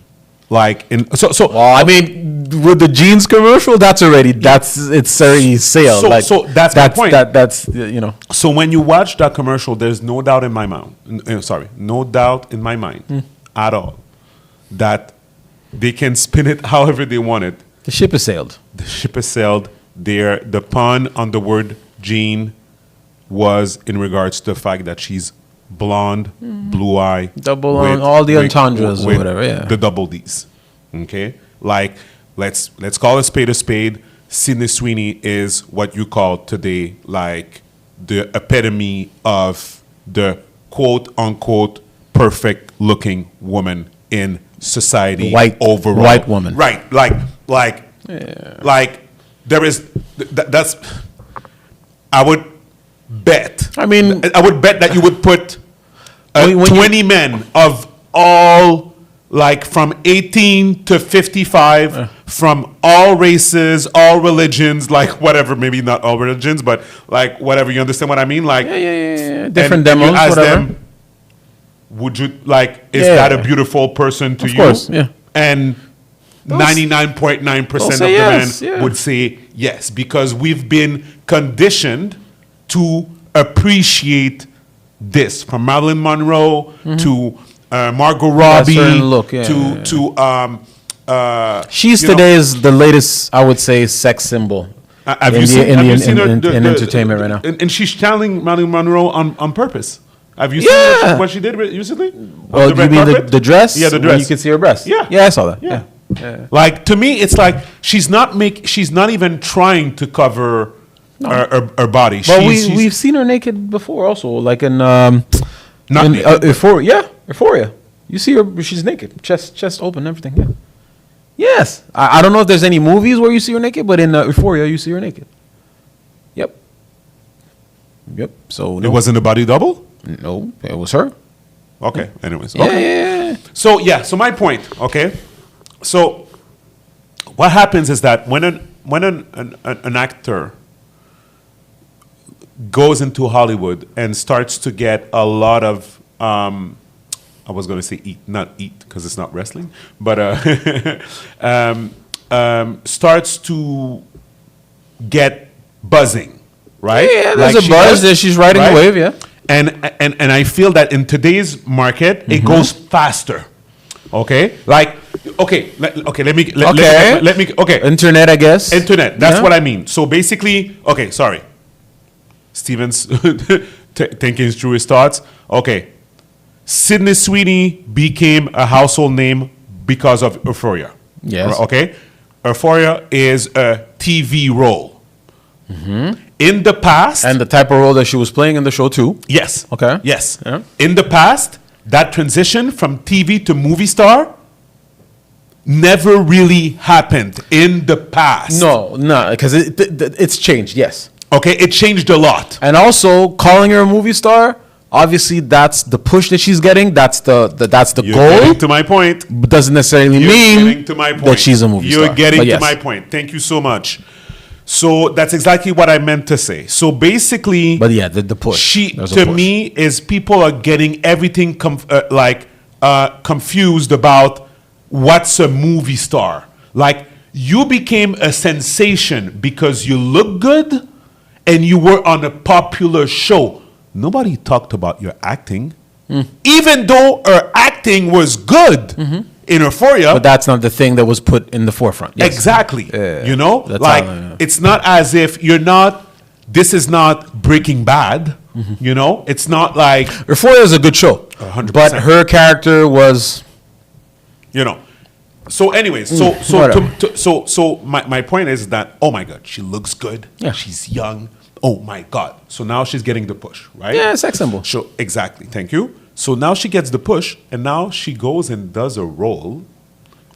Well, I mean, with the jeans commercial, it's already sale. So that's my point. That's So when you watch that commercial, there's no doubt in my mind. No doubt in my mind at all that they can spin it however they want it. The ship has sailed. The ship has sailed. The pun on the word jean was in regards to the fact that she's blonde, blue eye, double on all the entendres or whatever. Yeah, the double D's. Okay, like let's call a spade a spade. Sydey Sweeney is what you call today like the epitome of the quote unquote perfect looking woman in society. Overall, white woman, right? Like there is that's. I would bet. I would bet that you would put 20 men of all, like from 18 to 55, from all races, all religions, like whatever, maybe not all religions, but like whatever, you understand what I mean? Like, different demos, you ask whatever. them, would you like? Is Yeah. that a beautiful person to Of you? course, yeah. And 99.9% of the say men yes, yeah. would say yes, because we've been conditioned to appreciate this, from Marilyn Monroe to Margot Robbie certain look, yeah, she's you know, today's the latest, I would say, sex symbol. Have in you the- seen? in Have the- you seen her? in entertainment right now. And she's channeling Marilyn Monroe on purpose. Have you Yeah. seen what she did recently? Well, On the you red mean carpet? the dress? Yeah, the Where dress. you can see her breast. Yeah. Yeah, I saw that. Yeah. Yeah. Like, to me, it's like she's not even trying to cover her body. But She's we've seen her naked before, also, like in Not naked. Euphoria. Yeah, Euphoria. You see her; she's naked, chest open, everything. Yeah. Yes, I don't know if there's any movies where you see her naked, but in Euphoria, you see her naked. Yep. Yep. So It wasn't a body double? no, it was her. Okay. Anyways. Yeah, Okay. yeah. So my point, okay? So what happens is that when an actor goes into Hollywood and starts to get a lot of I was going to say not eat because it's not wrestling, but starts to get buzzing, right? Yeah, there's a she buzz does, there. She's riding a wave, yeah. And I feel that in today's market, it goes faster. Okay, like let me Internet, I guess. internet. That's Yeah. what I mean. So basically, okay, sorry. Steven's thinking through his thoughts. Okay, Sydey Sweeney became a household name because of Euphoria. Yes. Okay, Euphoria is a TV role. In the past, And the type of role that she was playing in the show too. yes. Okay. Yes. Yeah. In the past, that transition from TV to movie star never really happened in the past. No, because it's changed. Yes. Okay, it changed a lot. And also, calling her a movie star, obviously, that's the push that she's getting. That's the You're goal. getting to my point. But doesn't necessarily You're mean getting to my point. that she's a movie You're star. getting But to yes. my point. Thank you so much. So that's exactly what I meant to say. So basically, But yeah, the push. she There's a to push. me is people are getting everything confused about what's a movie star. Like, you became a sensation because you look good and you were on a popular show. Nobody talked about your acting, even though her acting was good in Euphoria. But that's not the thing that was put in the forefront. Yes. Exactly. You know, That's like, how, yeah. it's not as if this is not Breaking Bad. You know, it's not like, Euphoria is a good show. 100%. But her character was. you know. So anyways, so my point is that, oh my God, she looks good. Yeah. She's young. Oh my God. So now she's getting the push, right? Yeah, sex symbol. So exactly. Thank you. So now she gets the push, and now she goes and does a role.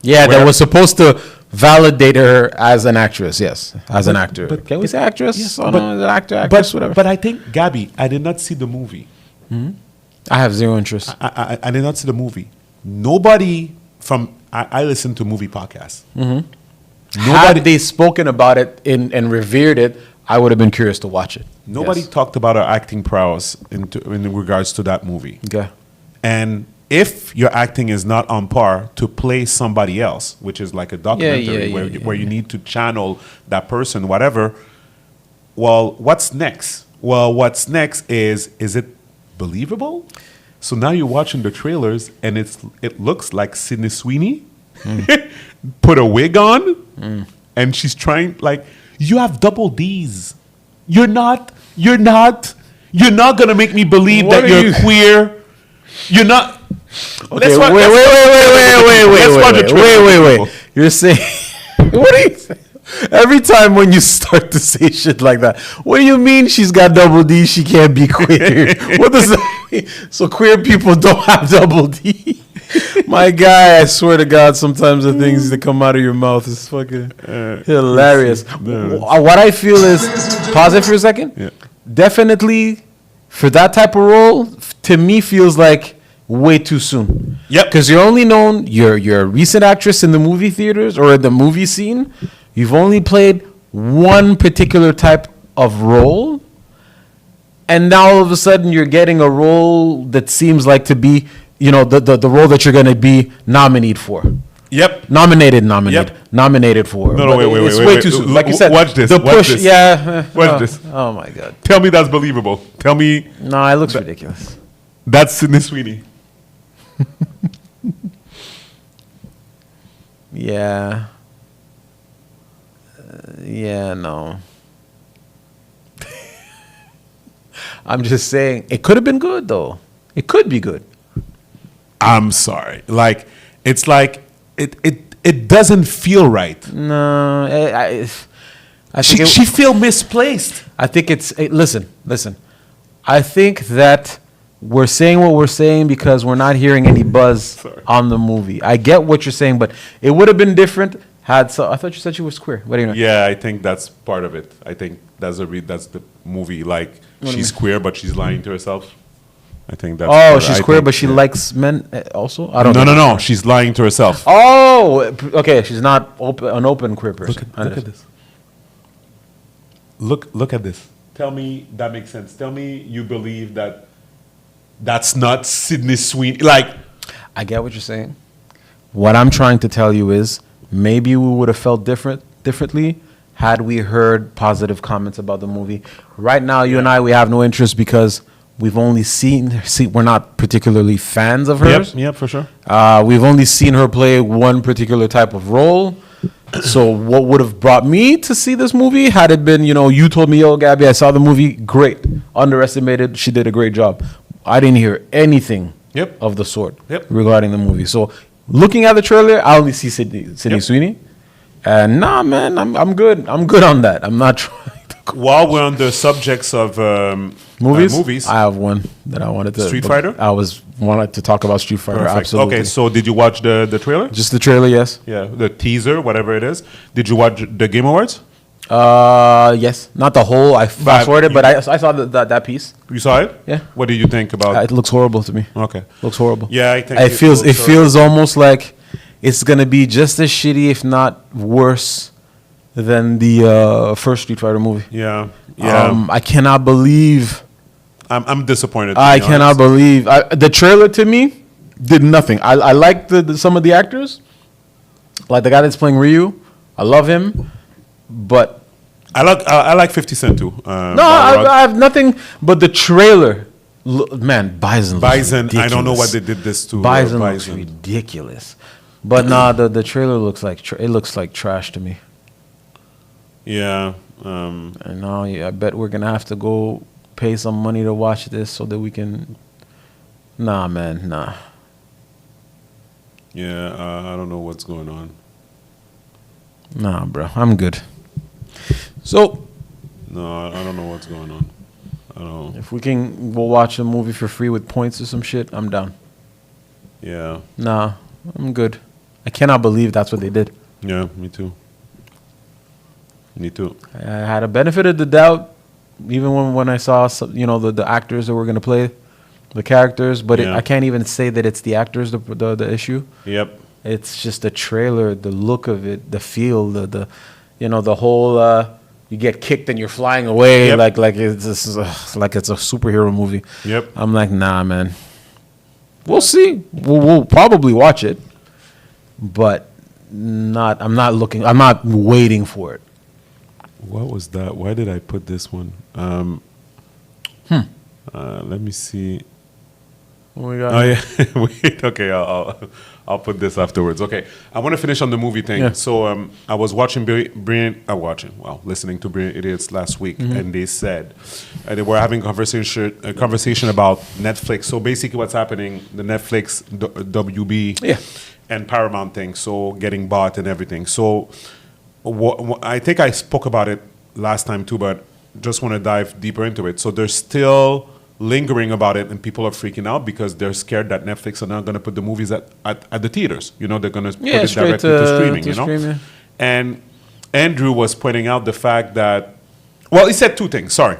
Yeah, Where- that was supposed to validate her as an actress. Yes, as an actor. Can we say actress? Yes, Oh, but- no, actress, whatever. But I think, Gaby, I did not see the movie. I have zero interest. I did not see the movie. Nobody from I listen to movie podcasts. Had they spoken about it and revered it, I would have been curious to watch it. Nobody Yes. talked about her acting prowess in regards to that movie. Okay. And if your acting is not on par to play somebody else, which is like a documentary where you need to channel that person, whatever. Well, what's next? Well, what's next is it believable? So now you're watching the trailers and it looks like Sydey Sweeney put a wig on and she's trying, like, you have double D's. You're not gonna make me believe What that are you're you- queer. You're not. Okay, Let's watch- let's watch the trailer. wait. You're saying what are you saying? Every time when you start to say shit like that, what do you mean she's got double D? She can't be queer. What does that mean? So queer people don't have double D? My guy, I swear to God, sometimes the things that come out of your mouth is fucking hilarious. What I feel is, pause it for a second. Yeah. Definitely, for that type of role, to me feels like way too soon. Yep. Because you're only known, you're a recent actress in the movie theaters or in the movie scene. You've only played one particular type of role. And now all of a sudden you're getting a role that seems like to be you know, the role that you're going to be nominated for. Yep. Nominated for. No, But wait, it's wait, way wait. too soon. Like you said, Watch this. the Watch push. this. Yeah. Watch this. Oh my God. Tell me that's believable. Tell me No, it looks ridiculous. that's Sydey Sweeney. Yeah. Yeah, no. I'm just saying, it could have been good, though. It could be good. I'm sorry. Like, it's like, it doesn't feel right. No, I think She feel misplaced. I think listen. I think that we're saying what we're saying because we're not hearing any buzz Sorry. on the movie. I get what you're saying, but it would have been different I thought you said she was queer. What do you know? Yeah, I think that's part of it. I think that's the movie. Like, she's queer, but she's lying to herself. I think that's. Oh, part- she's I queer, think- but she yeah. likes men also? I don't No, know. no. She's lying to herself. Oh, okay. She's not an open queer person. Look at this. Look at this. Tell me that makes sense. Tell me you believe that that's not Sydey Sweeney. Like, I get what you're saying. What I'm trying to tell you is maybe we would have felt differently had we heard positive comments about the movie. Right now, you and I, we have no interest because we've only seen we're not particularly fans of hers. yep, for sure. We've only seen her play one particular type of role. So what would have brought me to see this movie had it been, you told me, yo, Gaby, I saw the movie, great. Underestimated, she did a great job. I didn't hear anything Yep. of the sort Yep. regarding the movie. So looking at the trailer, I only see Sydey Yep. Sweeney. And nah, man, I'm good. I'm good on that. I'm not trying to go. While we're on the subjects of Movies? I have one that I wanted to. Street Fighter? Wanted to talk about Street Fighter. Perfect. Absolutely. Okay, so did you watch the trailer? Just the trailer, yes. Yeah, the teaser, whatever it is. Did you watch the Game Awards? Yes. Not the whole. I fast forwarded, but I saw that piece. You saw it? Yeah. What did you think about? It looks horrible to me. Okay. Looks horrible. Yeah, I think it feels. It looks feels almost like it's gonna be just as shitty, if not worse, than the first Street Fighter movie. Yeah, yeah. I cannot believe. I'm disappointed. to I be cannot honest. believe the trailer to me did nothing. I like some of the actors, like the guy that's playing Ryu. I love him, but I like 50 Cent too. no, I have nothing. But the trailer, man, Bison. Bison. Looks I don't know ridiculous. what they did this to. Bison looks ridiculous. But nah, the trailer looks like it looks like trash to me. Yeah. And now I bet we're gonna have to go pay some money to watch this so that we can. Nah, man, nah. Yeah. I don't know what's going on. Nah, bro, I'm good. So No, I don't know what's going on. I don't know. if we can go watch a movie for free with points or some shit, I'm down. Yeah. Nah, I'm good. I cannot believe that's what they did. Yeah. Me too. Me too. I had a benefit of the doubt, even when I saw the actors that were gonna play the characters, but Yeah. I can't even say that it's the actors the issue. Yep. It's just the trailer, the look of it, the feel, the whole. You get kicked and you're flying away Yep. like it's like it's a superhero movie. Yep. I'm like, nah, man. We'll see. We'll probably watch it, but not. I'm not looking. I'm not waiting for it. What was that? Why did I put this one? Let me see. What we got? Oh yeah. Wait. Okay. I'll put this afterwards. Okay. I want to finish on the movie thing. Yeah. So I was watching listening to Brilliant Idiots last week, and they said they were having a conversation about Netflix. So basically, what's happening? The Netflix WB Yeah. and Paramount thing. So getting bought and everything. So I think I spoke about it last time too, but just want to dive deeper into it. So they're still lingering about it, and people are freaking out because they're scared that Netflix are not going to put the movies at the theaters. They're going to put it straight directly to streaming. to streaming. And Andrew was pointing out the fact that, well, he said two things. Sorry.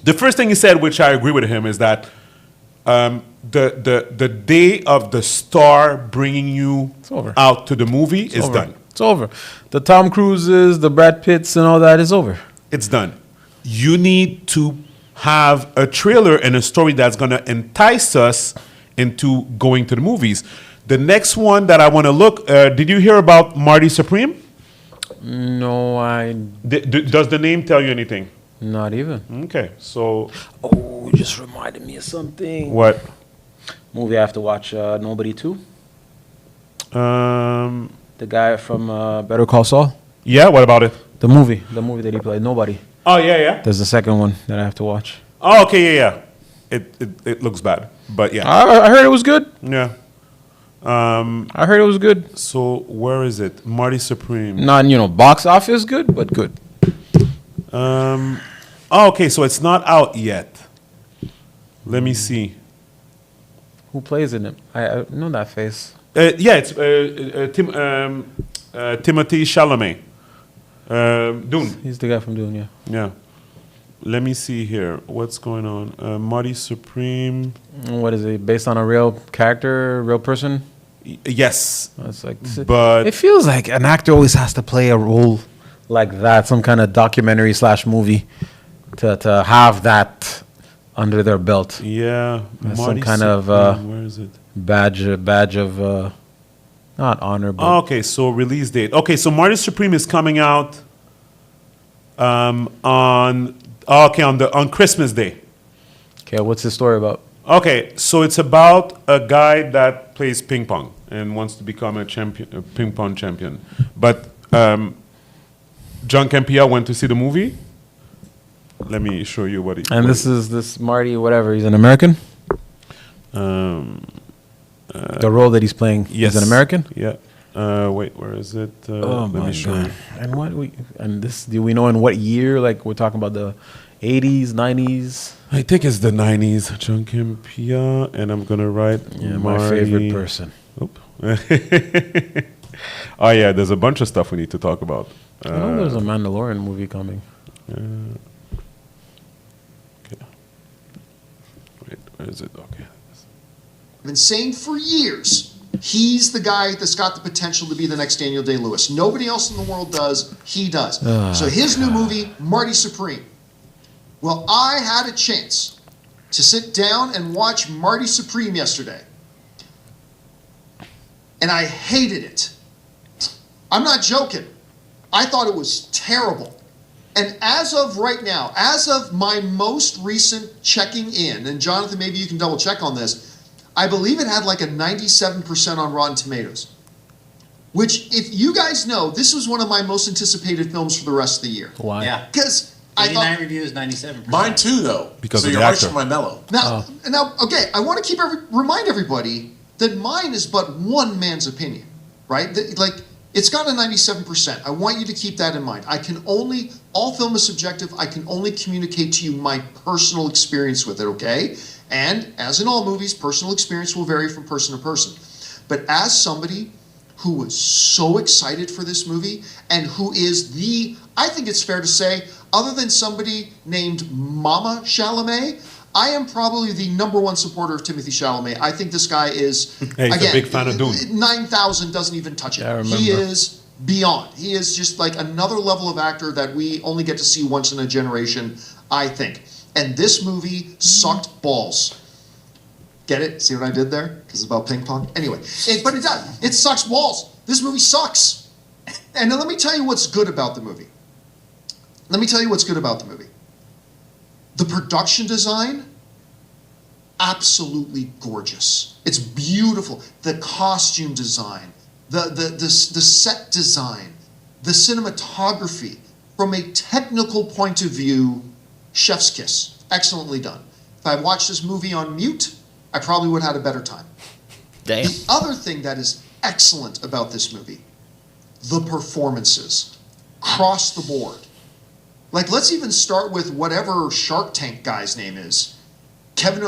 The first thing he said, which I agree with him, is that the day of the star bringing you over. out to the movie is over. done. It's over. The Tom Cruises, the Brad Pitts, and all that is over. It's done. You need to have a trailer and a story that's going to entice us into going to the movies. The next one that I want to look, did you hear about Marty Supreme? No, Does the name tell you anything? not even. Okay, so Oh, you just reminded me of something. what? Movie I have to watch, Nobody 2. The guy from Better Call Saul. Yeah, what about it? The movie that he played, Nobody. Oh, yeah. There's the second one that I have to watch. Oh, okay, yeah. It looks bad, but yeah. I heard it was good. Yeah. I heard it was good. So where is it? Marty Supreme. Not, box office good, but good. Oh, okay, so it's not out yet. Let me see. Who plays in it? I know that face. Yeah, it's Timothée Chalamet. Dune. He's the guy from Dune, yeah. Yeah. Let me see here. What's going on? Marty Supreme. What is it? Based on a real character, real person? Yes. It's like, But- it feels like an actor always has to play a role like that, some kind of documentary / movie, to have that under their belt. Yeah. That's Marty some kind of Supreme, where is it? badge of not honor, but Oh, okay, so release date. Okay, so Marty Supreme is coming out on Christmas Day. okay. What's the story about? Okay, so it's about a guy that plays ping pong and wants to become a ping pong champion. But John Campea went to see the movie. Let me show you what he. And this Marty, whatever. He's an American. The role that he's playing Yes, is an American. Yeah. Wait, where is it? Oh let my me show you. god! And do we know in what year? Like we're talking about the 80s, 90s. I think it's the 90s. John Campea, and I'm gonna write. Yeah, my favorite person. Oop. Oh yeah, there's a bunch of stuff we need to talk about. I know there's a Mandalorian movie coming. Okay. Wait, where is it? Okay. I've been saying for years, he's the guy that's got the potential to be the next Daniel Day-Lewis. Nobody else in the world does. He does. So his new movie, Marty Supreme. Well, I had a chance to sit down and watch Marty Supreme yesterday. And I hated it. I'm not joking. I thought it was terrible. And as of right now, as of my most recent checking in, and Jonathan, maybe you can double check on this, I believe it had like a 97% on Rotten Tomatoes. Which, if you guys know, this was one of my most anticipated films for the rest of the year. Why? Yeah. Because I 89 thought... reviews, 97%. Mine too, though. Because so of you're the right actor. for my mellow. Now, okay, I want to remind everybody that mine is but one man's opinion, right? It's got a 97%. I want you to keep that in mind. All film is subjective. I can only communicate to you my personal experience with it, okay? And as in all movies, personal experience will vary from person to person. But as somebody who was so excited for this movie and who is I think it's fair to say, other than somebody named Mama Chalamet, I am probably the #1 supporter of Timothée Chalamet. I think this guy is, Hey, he's again, a big fan of Dune. 9,000 doesn't even touch it. Yeah, I remember. He is beyond. He is just like another level of actor that we only get to see once in a generation, I think. And this movie sucked balls. Get it? See what I did there? Because it's about ping pong? Anyway, but it does. It sucks balls. This movie sucks. And now let me tell you what's good about the movie. The production design, absolutely gorgeous. It's beautiful. The costume design, the set design, the cinematography, from a technical point of view, chef's kiss. Excellently done. If I watched this movie on mute, I probably would have had a better time. Damn. The other thing that is excellent about this movie, the performances, across the board. Like, let's even start with whatever Shark Tank guy's name is. Kevin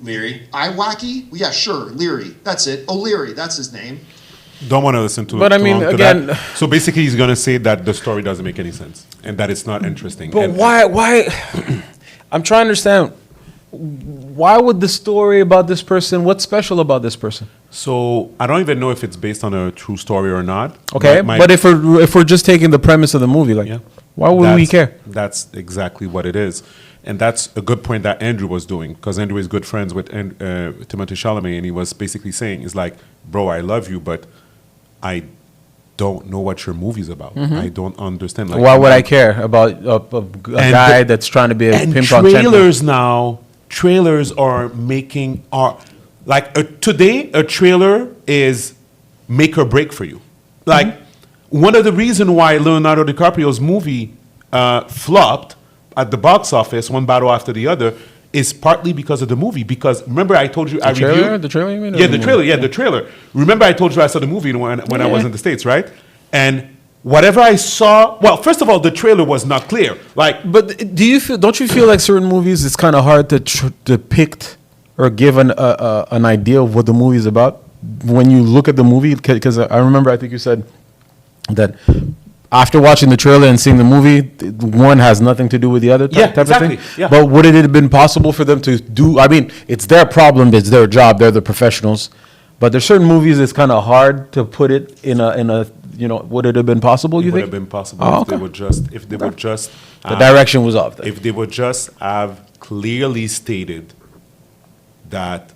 Leary. Iwaki? Yeah, sure, Leary. That's it. O'Leary, that's his name. Don't want to listen to. But I too mean, long to again- that. So basically, he's gonna say that the story doesn't make any sense and that it's not interesting. But And- why? I'm trying to understand. Why would the story about this person? What's special about this person? So I don't even know if it's based on a true story or not. Okay, but if we're just taking the premise of the movie, like, Yeah. why would we care? That's exactly what it is. And that's a good point that Andrew was doing, because Andrew is good friends with Timothée Chalamet, and he was basically saying, "It's like, bro, I love you, but I don't know what your movie's about. I don't understand. Like, Why would I care about a guy that's trying to be a pimp on trailers now? Trailers are making today. A trailer is make or break for you. Like one of the reasons why Leonardo DiCaprio's movie flopped at the box office, one battle after the other, is partly because of the movie. Because remember, I told you I reviewed the trailer. You mean, yeah, the trailer. Yeah, the trailer. Remember, I told you I saw the movie when I was in the States, right? And whatever I saw, well, first of all, the trailer was not clear. Like, but don't you feel like certain movies it's kind of hard to depict or give an idea of what the movie is about when you look at the movie? Because I remember, I think you said that after watching the trailer and seeing the movie, one has nothing to do with the other type of thing. Yeah. But would it have been possible for them to do? I mean, it's their problem, it's their job, they're the professionals. But there's certain movies it's kind of hard to put it in a would it have been possible? You it would think? have been possible Oh, if they okay. would just The direction was off. Then. if they would just have clearly stated that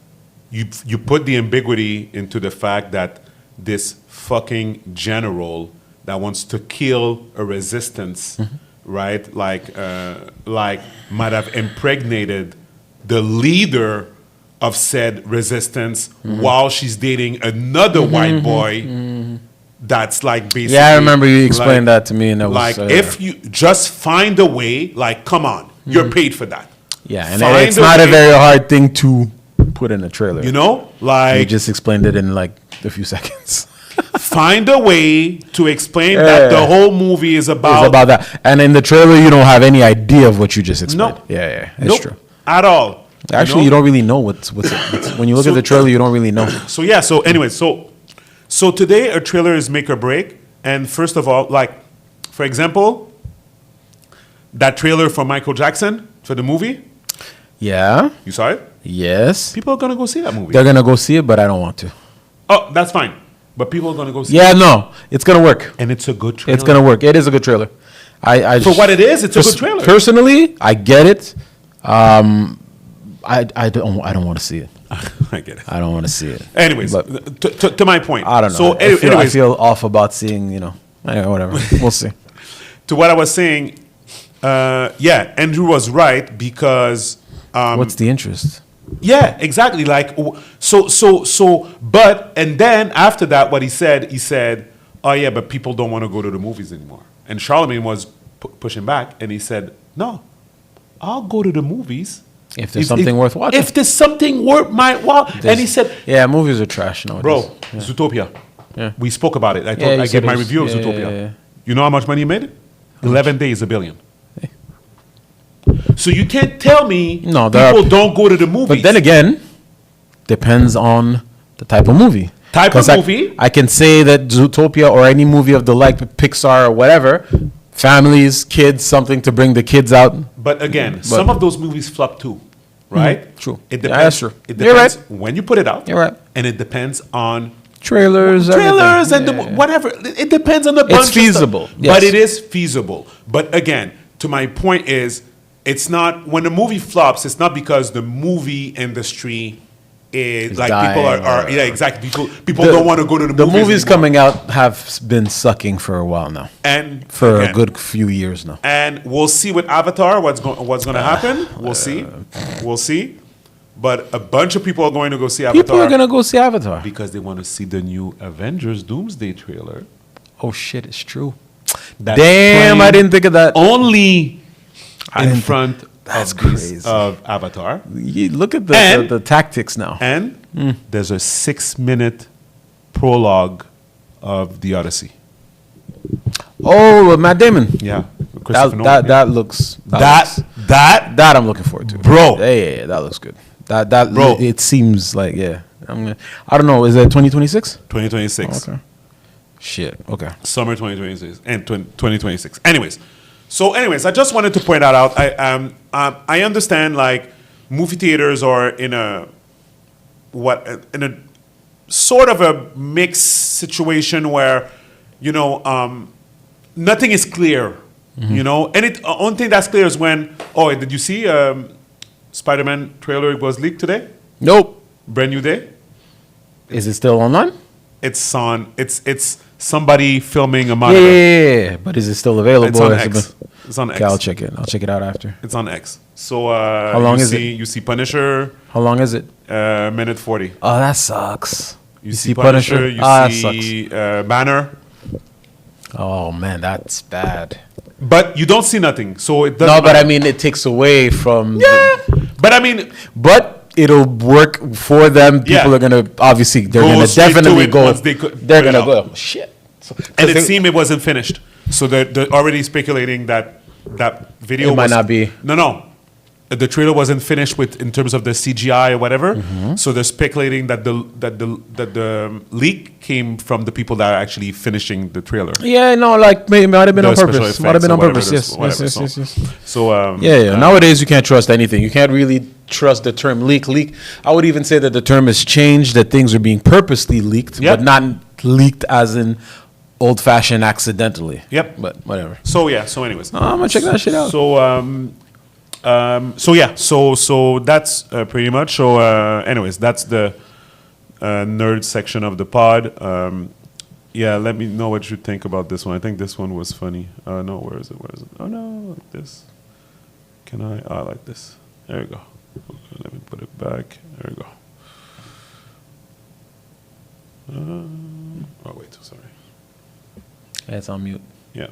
you put the ambiguity into the fact that this fucking general that wants to kill a resistance, right? Like might have impregnated the leader of said resistance while she's dating another white boy. That's like basically. Yeah, I remember you explained that to me, and that was like if you just find a way. Like, come on, you're paid for that. Yeah, and Find it's not a way, very hard thing to put in a trailer. You know, You like just explained it in like a few seconds. find a way to explain that the whole movie is about. It's about that, and in the trailer you don't have any idea of what you just explained. No. Yeah, it's Nope, true. at all. Actually, you don't really know what's when you look at the trailer, you don't really know. So yeah. So anyway, so today a trailer is make or break. And first of all, like for example, that trailer for Michael Jackson for the movie. Yeah. You saw it? Yes. People are gonna go see that movie. They're gonna go see it, but I don't want to. Oh, that's fine. But people are gonna go see Yeah, it. no, it's gonna work. And it's a good trailer. It's gonna work. It is a good trailer. I For what it is, it's a good trailer. Personally, I get it. I don't want to see it. I get it. I don't want to see it. Anyways, But to my point. I don't know. So I anyways, feel off about seeing. Anyway, whatever. We'll see. to what I was saying, yeah, Andrew was right because. What's the interest? Yeah, exactly. Like but and then after that, what he said, oh yeah, but people don't want to go to the movies anymore. And Charlemagne was pushing back, and he said, no, I'll go to the movies If there's something worth watching. If there's something worth my while. And he said, yeah, movies are trash nowadays. bro, Yeah. Zootopia. Yeah. We spoke about it. Yeah, you I said gave my it was- review of yeah, Zootopia. yeah, yeah. You know how much money it made? 11 days, $1 billion. So you can't tell me No, there people are- don't go to the movies. But then again, depends on the type of movie. Type of 'Cause movie? I can say that Zootopia or any movie of the like, Pixar or whatever, families, kids, something to bring the kids out. But again, some of those movies flop too, right? True. It Yeah, depends. that's true. It You're depends right. when you put it out. You're right. And it depends on Trailers, trailers everything. and Yeah, yeah. whatever. It depends on the bunch of stuff. feasible, yes. But it is feasible. But again, to my point is, it's not when the movie flops. It's not because the movie industry is It's like people dying are or- yeah, exactly. People don't want to go to the The movies movies anymore. coming out have been sucking for a while now. And For again, a good few years now. And we'll see with Avatar what's going to happen. We'll see. We'll see. But a bunch of people are going to go see Avatar People are going to go see Avatar. because they want to see the new Avengers Doomsday trailer. Oh, shit, it's true. That's Damn, I playing didn't think of that. Only I in didn't front That's of, these- crazy. of Avatar. You look at And- the tactics now. And there's a 6-minute prologue of The Odyssey. Oh, Matt Damon. Yeah. Christopher Nolan, That yeah. that looks That I'm looking forward to, Bro. Yeah, that looks good. That Bro. it seems like I don't know. Is it 2026? 2026. Okay. Shit. Okay. Summer 2026 and 2026. Anyways, I just wanted to point that out. I understand like movie theaters are in a sort of a mixed situation where nothing is clear. And it only thing that's clear is when Oh, did you see Spider-Man trailer was leaked today? Nope. Brand new day. Is it still online? It's on. It's somebody filming a Yeah, monitor. yeah. But is it still available? It's on Has it X. been- It's on X. Okay, I'll check it. I'll check it out after. It's on X. So How long you is see, You see Punisher, How long is it? minute 40. Oh, that sucks. You see Punisher. You that see Banner. Oh man, that's bad. But you don't see nothing. So it doesn't No, but matter. I mean, it takes away from. But I mean, But it'll work for them. People Yeah. are gonna obviously they're Go gonna straight to definitely it go. once they could They're put it gonna out. go. Shit. So, and 'cause it they- seemed it wasn't finished. So they're already speculating that video It might was- not be. No. The trailer wasn't finished with in terms of the CGI or whatever. Mm-hmm. So they're speculating that the leak came from the people that are actually finishing the trailer. Yeah, no, like maybe might have been The on special purpose. Might have effects been or on whatever purpose. it is, Yes, whatever. yes. So Yeah. Nowadays, you can't trust anything. You can't really trust the term leak. I would even say that the term has changed. That things are being purposely leaked, Yep. but not leaked as in old-fashioned accidentally. Yep. But whatever. So yeah. So anyways, I'm gonna check that shit out. So yeah. So that's pretty much. So anyways, that's the nerd section of the pod. Yeah, let me know what you think about this one. I think this one was funny. No, where is it? Oh no, like this. Can I? I like this. There we go. Okay, let me put it back. There we go. Oh wait, sorry. Yeah, it's on mute. Yeah.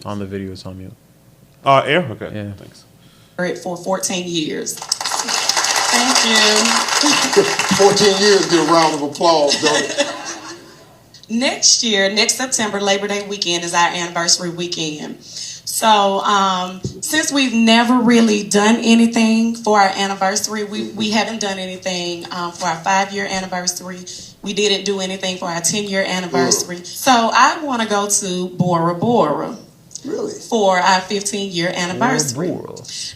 On the video, it's on mute. Air. Okay. Yeah. Thanks. For 14 years. Thank you. 14 years, get a round of applause, don't it? Next September, Labor Day weekend is our anniversary weekend. So since we've never really done anything for our anniversary, we haven't done anything for our 5-year anniversary. We didn't do anything for our 10-year anniversary. So I want to go to Bora Bora. Really? For our 15-year anniversary.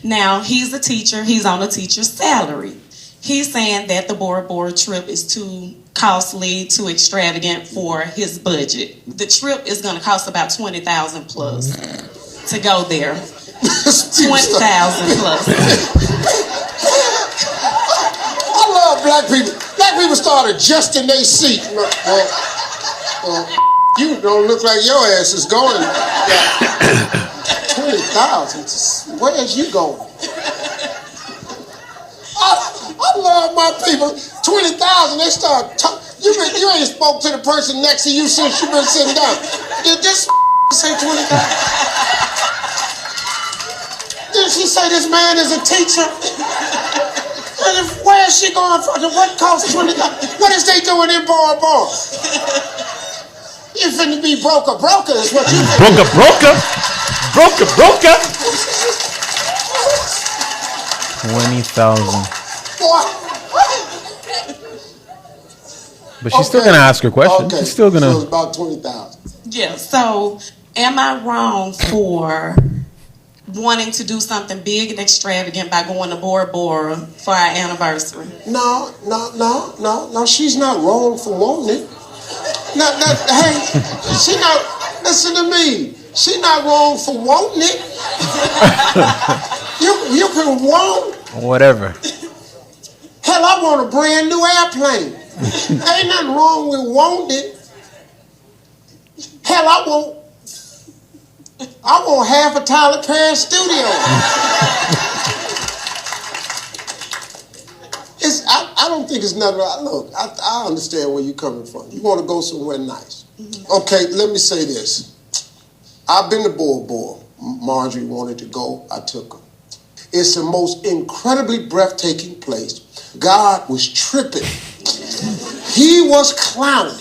Now, he's a teacher. He's on a teacher's salary. He's saying that the Bora Bora trip is too costly, too extravagant for his budget. The trip is going to cost about $20,000 plus to go there. $20,000 plus. I love black people. Black people start adjusting their seat. You don't look like your ass is going. 20,000. Where is you going? I love my people. 20,000. They start talking. You ain't spoke to the person next to you since you been sitting down. Did this say 20,000? Did she say this man is a teacher? Where is she going from? What costs 20,000? What is they doing in Bora Bora? You finna be Broka Broka is what you think. Broka Broka. Broka Broka. 20,000. Boy. But she's still gonna ask her question. Okay. She's still So gonna. it's about 20,000. Yeah, so am I wrong for wanting to do something big and extravagant by going to Bora Bora for our anniversary? No. She's not wrong for wanting it. Hey, she not. Listen to me. She not wrong for wanting it. You can want. Whatever. Hell, I want a brand new airplane. Ain't nothing wrong with wanting it. Hell, I want half a Tyler Perry studio. I don't think it's nothing. Look, I understand where you're coming from. You want to go somewhere nice. Okay, let me say this. I've been to Bora Bora. Marjorie wanted to go. I took her. It's the most incredibly breathtaking place. God was tripping. He was clowning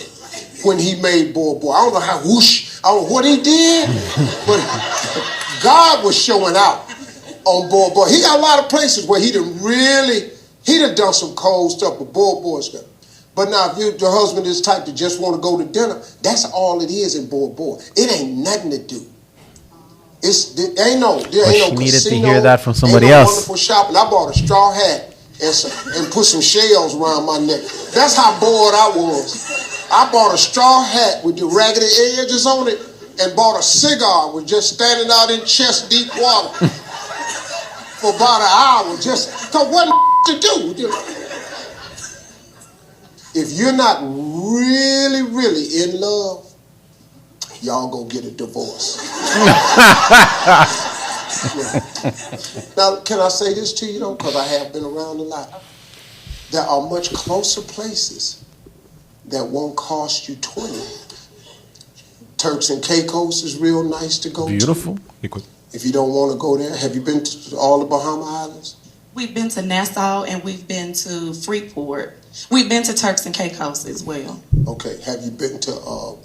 when he made Bora Bora. I don't know how whoosh, I don't know what he did, but God was showing out on Bora Bora. He got a lot of places where he done done some cold stuff with Bora Bora stuff. But now if your husband is type to just want to go to dinner, that's all it is in Bora Bora. It ain't nothing to do. There ain't no She needed to casino, hear that from somebody ain't no else. Wonderful shopping. I bought a straw hat and put some shells around my neck. That's how bored I was. I bought a straw hat with the raggedy edges on it and bought a cigar with just standing out in chest deep water. for about an hour just because wasn't to do. If you're not really, really in love, y'all go get a divorce. Yeah. Now, can I say this to you though? Because I have been around a lot. There are much closer places that won't cost you 20. Turks and Caicos is real nice to go Beautiful. to. If you don't want to go there, have you been to all the Bahama Islands? We've been to Nassau and we've been to Freeport. We've been to Turks and Caicos as well. Okay, have you been to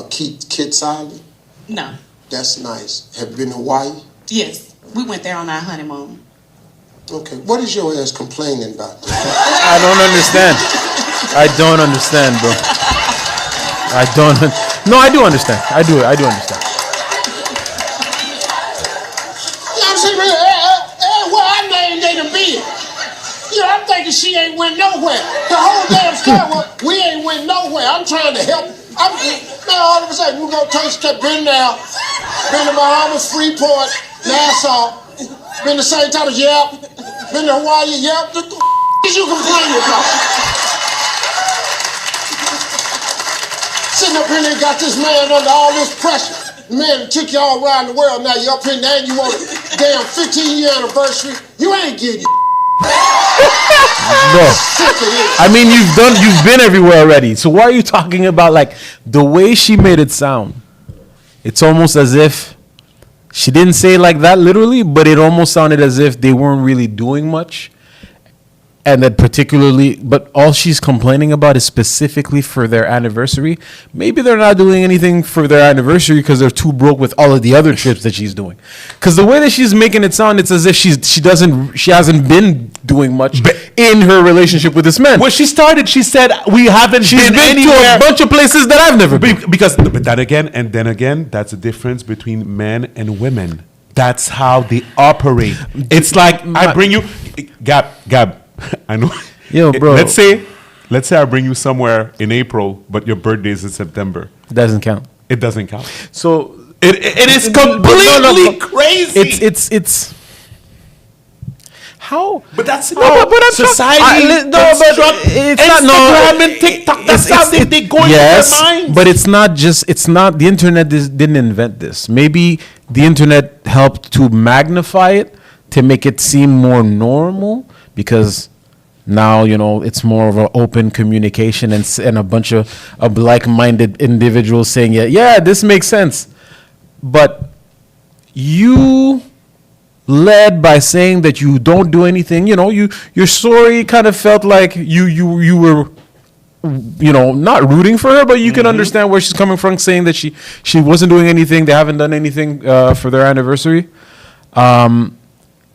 Kitts Island? No. That's nice. Have you been to Hawaii? Yes, we went there on our honeymoon. Okay, what is your ass complaining about? I don't understand. I don't understand, bro. I don't. No, I do understand. I do understand. You know what I'm saying? Well, I named they the bid. You know, I'm thinking she ain't went nowhere. The whole damn story was, we ain't went nowhere. I'm trying to help. Now all of a sudden, we go Turks, been there. Been to Bahamas, Freeport, Nassau. Been to St. Thomas, yep. Been to Hawaii, yep. The is you complaining about? Sitting up here and got this man under all this pressure. The man took you all around the world. Now you up here now you want a damn 15-year anniversary. You ain't getting No. I mean, you've been everywhere already. So why are you talking about like the way she made it sound? It's almost as if she didn't say it like that literally, but it almost sounded as if they weren't really doing much. And that particularly, but all she's complaining about is specifically for their anniversary. Maybe they're not doing anything for their anniversary because they're too broke with all of the other trips that she's doing. Because the way that she's making it sound, it's as if she hasn't been doing much in her relationship with this man. When she started, she said we haven't been anywhere. To a bunch of places that I've never been. But that again, and then again, that's the difference between men and women. That's how they operate. It's like I bring you, Gab. I know. Yo, bro. Let's say I bring you somewhere in April, but your birthday is in September. It doesn't count. It doesn't count. So it is completely crazy. It's how. But that's No, how but I'm society. it's not. No, Instagram and TikTok. That's how they go into their minds. But it's not just. It's not. The internet didn't invent this. Maybe the internet helped to magnify it to make it seem more normal because. Now, it's more of an open communication and a bunch of like-minded individuals saying, yeah, this makes sense. But you led by saying that you don't do anything. Your story kind of felt like you were, not rooting for her, but you can understand where she's coming from, saying that she wasn't doing anything. They haven't done anything for their anniversary.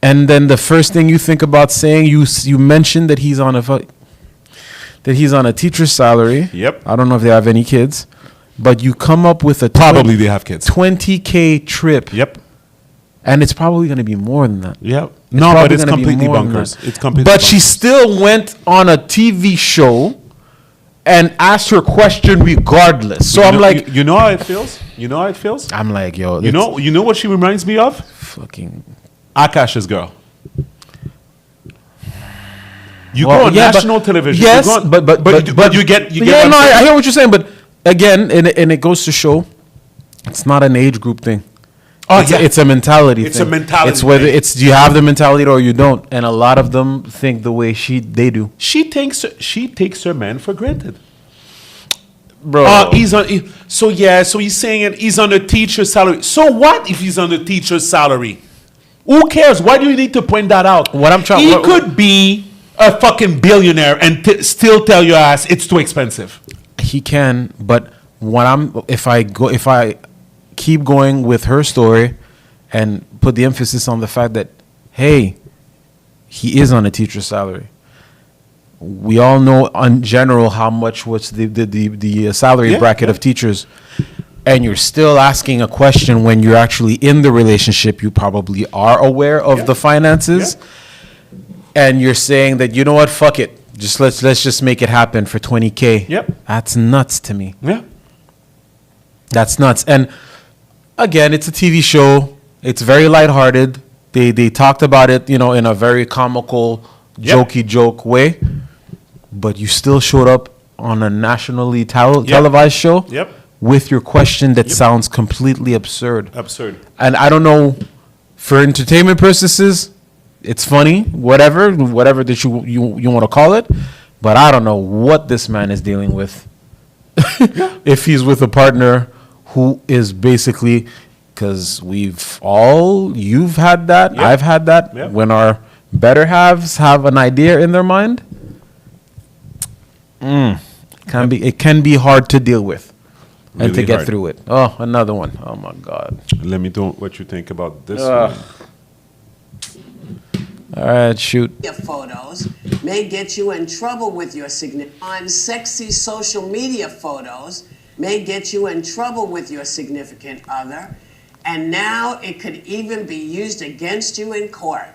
And then the first thing you think about saying, you mentioned that he's on a teacher's salary. Yep. I don't know if they have any kids, but you come up with a Probably they have kids. $20K trip. Yep. And it's probably going to be more than that. Yep. It's No, but probably it's gonna be completely more than bonkers. that. It's completely But she bonkers. still went on a TV show and asked her question regardless. So I'm like, you know how it feels? You know how it feels? I'm like, yo, You know what she reminds me of? fucking. Akash's girl. You go on national television. Yes, you go on, but you get. Yeah, no, I hear what you're saying, but again, and it goes to show, it's not an age group thing. Oh, It's a mentality thing. It's a mentality It's whether thing. do you have the mentality or you don't, and a lot of them think the way they do. She takes her man for granted. Bro, So he's saying he's on a teacher's salary. So what if he's on a teacher's salary? Who cares? Why do you need to point that out? What I'm trying- He what- could be a fucking billionaire and still tell your ass it's too expensive. he can, but if I keep going with her story and put the emphasis on the fact that, hey, he is on a teacher's salary. We all know in general how much was the salary Yeah, bracket yeah. of teachers. And you're still asking a question when you're actually in the relationship. You probably are aware of the finances. And you're saying that, you know what, fuck it. Let's just make it happen for $20K. Yep. That's nuts to me. Yeah. That's nuts. And again, it's a TV show. It's very lighthearted. They talked about it, you know, in a very comical, jokey joke way. But you still showed up on a nationally televised show with your question that sounds completely absurd. Absurd. And I don't know, for entertainment purposes, it's funny, whatever that you want to call it. But I don't know what this man is dealing with. If he's with a partner who is basically, because you've had that, I've had that, when our better halves have an idea in their mind, it can be hard to deal with and to get through it. Oh, another one. Oh my God. Let me know what you think about this one. All right, shoot. Your photos may get you in trouble with your significant. On sexy social media photos may get you in trouble with your significant other, and now it could even be used against you in court.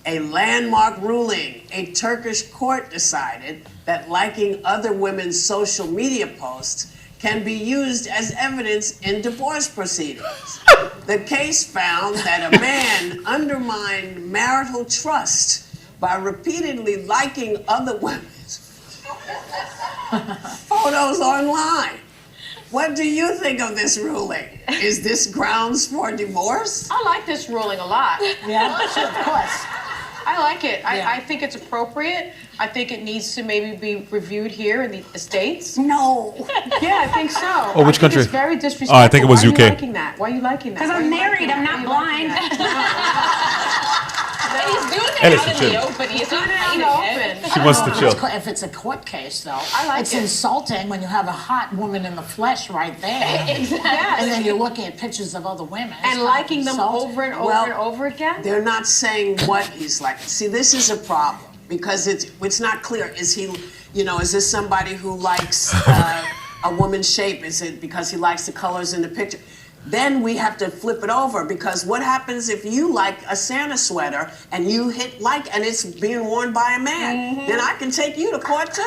A landmark ruling, a Turkish court decided that liking other women's social media posts can be used as evidence in divorce proceedings. The case found that a man undermined marital trust by repeatedly liking other women's photos online. What do you think of this ruling? Is this grounds for divorce? I like this ruling a lot. Yeah, of course. I like it. I think it's appropriate. I think it needs to maybe be reviewed here in the States. No. Yeah, I think so. Oh, which country? It's very disrespectful. Oh, I think it was Why UK. Are you liking that? Why are you liking that? Because I'm married. I'm not blind. And he's doing it Ellis, out in chill. the open. He's not in the hiding it. She wants to chill. If it's a court case, though, I like it's it. insulting when you have a hot woman in the flesh right there. Exactly. And then you're looking at pictures of other women. And liking them over and over and over again? They're not saying what he's like. See, this is a problem because it's not clear. Is he, is this somebody who likes a woman's shape? Is it because he likes the colors in the picture? Then we have to flip it over because what happens if you like a Santa sweater and you hit like and it's being worn by a man? Then I can take you to court too.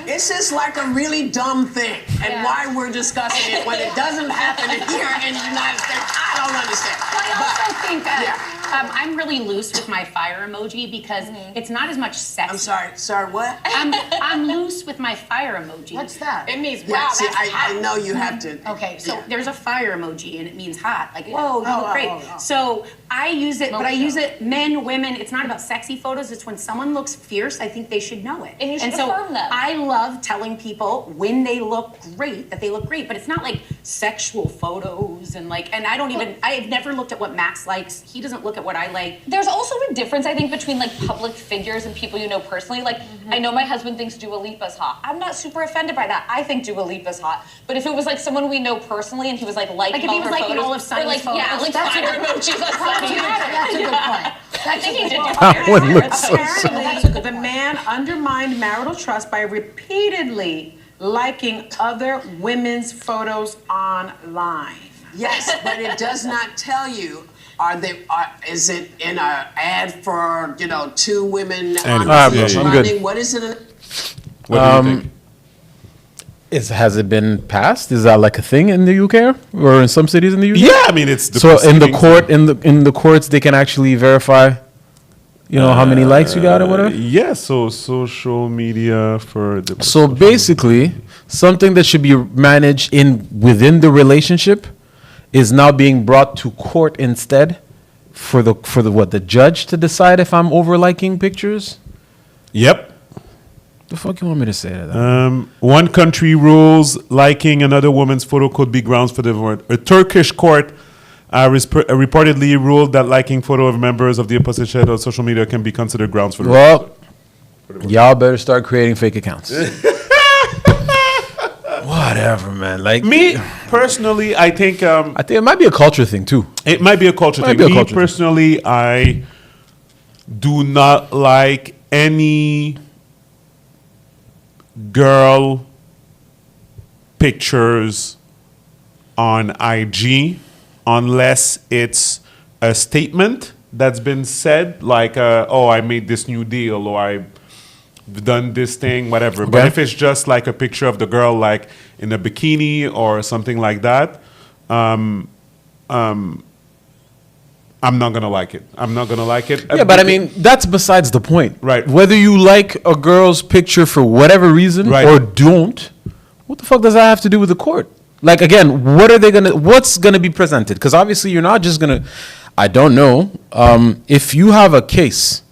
It's just like a really dumb thing. And why we're discussing it when it doesn't happen here in the United States, I don't understand. Well, I also think that I'm really loose with my fire emoji because it's not as much sex. I'm sorry, what? I'm loose with my fire emoji. What's that? It means, Yeah, wow, see, that's I hot. know you have to. Okay, so yeah. there's a fire emoji and it means hot. Like, whoa, you look great. So I use it, but I use it men, women. It's not about sexy photos. It's when someone looks fierce, I think they should know it. And you should so affirm them. I love telling people when they look great, that they look great, but it's not like sexual photos and I've never looked at what Max likes. He doesn't look at what I like. There's also a difference, I think, between like public figures and people you know personally. Like, I know my husband thinks Dua Lipa's hot. I'm not super offended by that. I think Dua Lipa's hot. But if it was like someone we know personally and he was like liking Like if he all was her liking photos, all of Sunny's or like, photos. yeah, like That's a fire good- emojis on Sunny. That's a good point. I think he did do That one looks so Apparently, the man undermined marital trust by repeatedly liking other women's photos online. Yes, but it does not tell you. Is it in an ad for two women on the beach I'm good. running? What is it? What do you think? Has it been passed? Is that like a thing in the UK or in some cities in the UK? Yeah, I mean it's the so in the proceedings. court in the courts they can actually verify, how many likes you got or whatever. Yeah, so social media for the. So basically, something that should be managed within the relationship is now being brought to court instead for the judge to decide if I'm over liking pictures. Yep. The fuck you want me to say to that? One country rules liking another woman's photo could be grounds for divorce. A Turkish court reportedly ruled that liking photo of members of the opposite sex on social media can be considered grounds for divorce. Well, y'all better start creating fake accounts. Whatever, man. Like Me personally, I think it might be a culture thing too. it might be a culture thing. Me personally, I do not like any girl pictures on IG unless it's a statement that's been said, like, I made this new deal, or I've done this thing, whatever. But Okay. if it's just like a picture of the girl, like in a bikini or something like that, I'm not gonna like it. I'm not gonna like it. Yeah, but I mean, that's besides the point. Right. Whether you like a girl's picture for whatever reason Right. or don't, what the fuck does that have to do with the court? Like, again, what's gonna be presented? Because obviously you're not just gonna, I don't know. If you have a case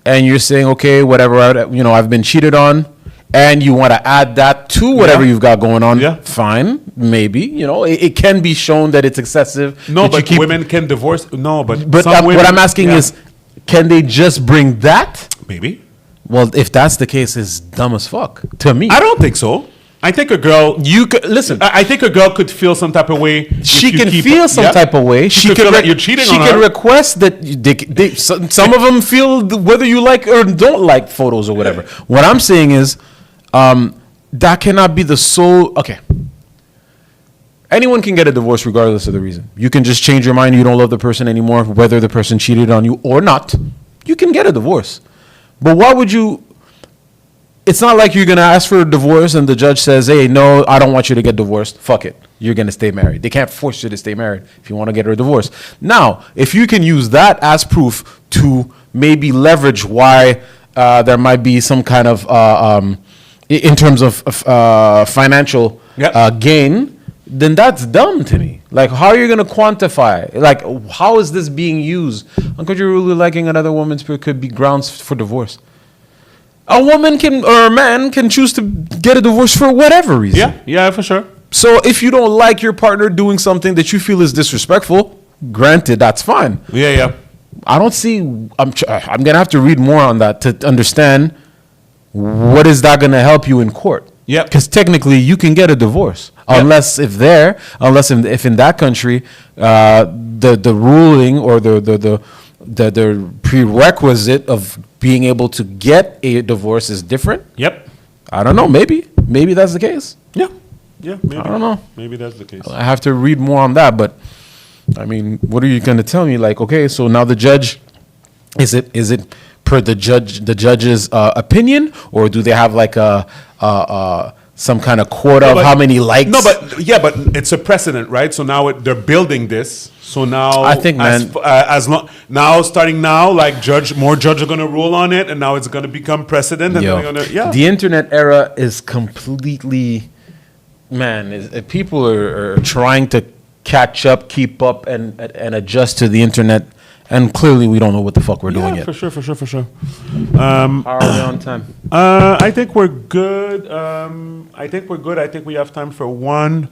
and you're saying, okay, whatever, I've been cheated on, and you want to add that to whatever you've got going on, fine, maybe. It can be shown that it's excessive. No, that but women can divorce. No, but some what women, I'm asking is, can they just bring that? maybe. Well, if that's the case, it's dumb as fuck to me. I don't think so. I think a girl. You could listen. I think a girl could feel some type of way. She can feel some type of way. She could feel that you're cheating on her. She can request that some of them feel whether you like or don't like photos or whatever. What I'm saying is, that cannot be the sole. Okay. Anyone can get a divorce regardless of the reason. You can just change your mind. You don't love the person anymore, whether the person cheated on you or not. You can get a divorce. But why would you? It's not like you're going to ask for a divorce and the judge says, hey, no, I don't want you to get divorced. Fuck it. You're going to stay married. They can't force you to stay married if you want to get a divorce. Now, if you can use that as proof to maybe leverage why there might be some kind of, in terms of financial gain, then that's dumb to me. Like, how are you going to quantify? Like, how is this being used? Uncle, you're really liking another woman's could be grounds for divorce. A woman or a man can choose to get a divorce for whatever reason. Yeah, for sure. So if you don't like your partner doing something that you feel is disrespectful, granted, that's fine. Yeah. I don't see. I'm gonna have to read more on that to understand what is that gonna help you in court. Yeah. Because technically, you can get a divorce unless if in that country, the ruling or the prerequisite of being able to get a divorce is different. Yep. I don't know. Maybe that's the case. Yeah. Maybe. I don't know. Maybe that's the case. I have to read more on that. But I mean, what are you going to tell me? Like, okay, so now the judge, is it per the judge's opinion, or do they have like some kind of quota of how many likes? No, but it's a precedent, right? So now they're building this. So now I think, starting now, like more judges are going to rule on it, and now it's going to become precedent. And the internet era is completely, people are trying to catch up, keep up, and adjust to the internet. And clearly, we don't know what the fuck we're doing yet. For sure. How are we on time? I think we're good. I think we have time for one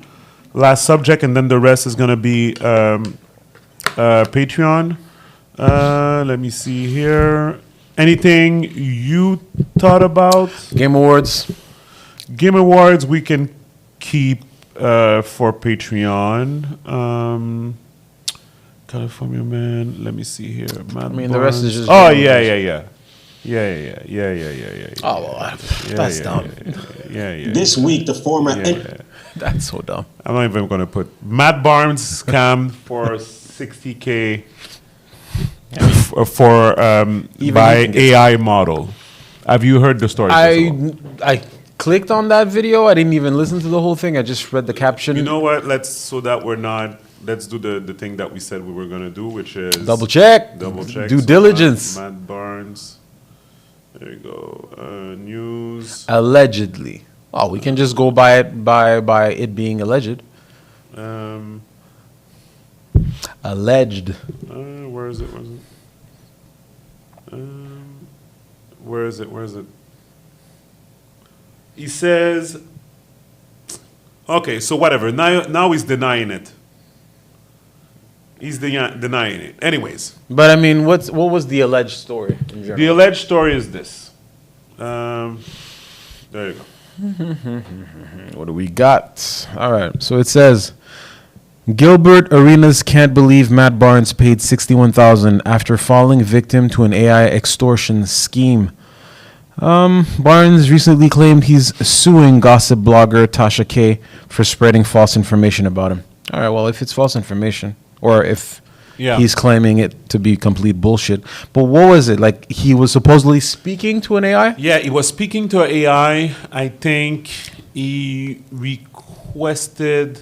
last subject, and then the rest is going to be Patreon. Let me see here. Anything you thought about? Game Awards. Game Awards we can keep for Patreon. California Man. Let me see here. The rest is just. Oh yeah. Oh well, that's dumb. Yeah. This week, the former. That's so dumb. I'm not even going to put Matt Barnes scammed for $60K by AI model. Have you heard the story? I clicked on that video. I didn't even listen to the whole thing. I just read the caption. You know what? Let's do the thing that we said we were going to do, which is double check. Due diligence. Matt Barnes. There you go. News. Allegedly. Oh, we can just go by it being alleged. Alleged. Where is it? Where is it? He says, okay, so whatever. Now he's denying it. He's denying it. Anyways. But I mean, what was the alleged story in general? The alleged story is this. There you go. What do we got? All right. So it says, Gilbert Arenas can't believe Matt Barnes paid $61,000 after falling victim to an AI extortion scheme. Barnes recently claimed he's suing gossip blogger Tasha K for spreading false information about him. All right. Well, if it's false information, or if he's claiming it to be complete bullshit. But what was it? Like, he was supposedly speaking to an AI? Yeah, he was speaking to an AI. I think he requested,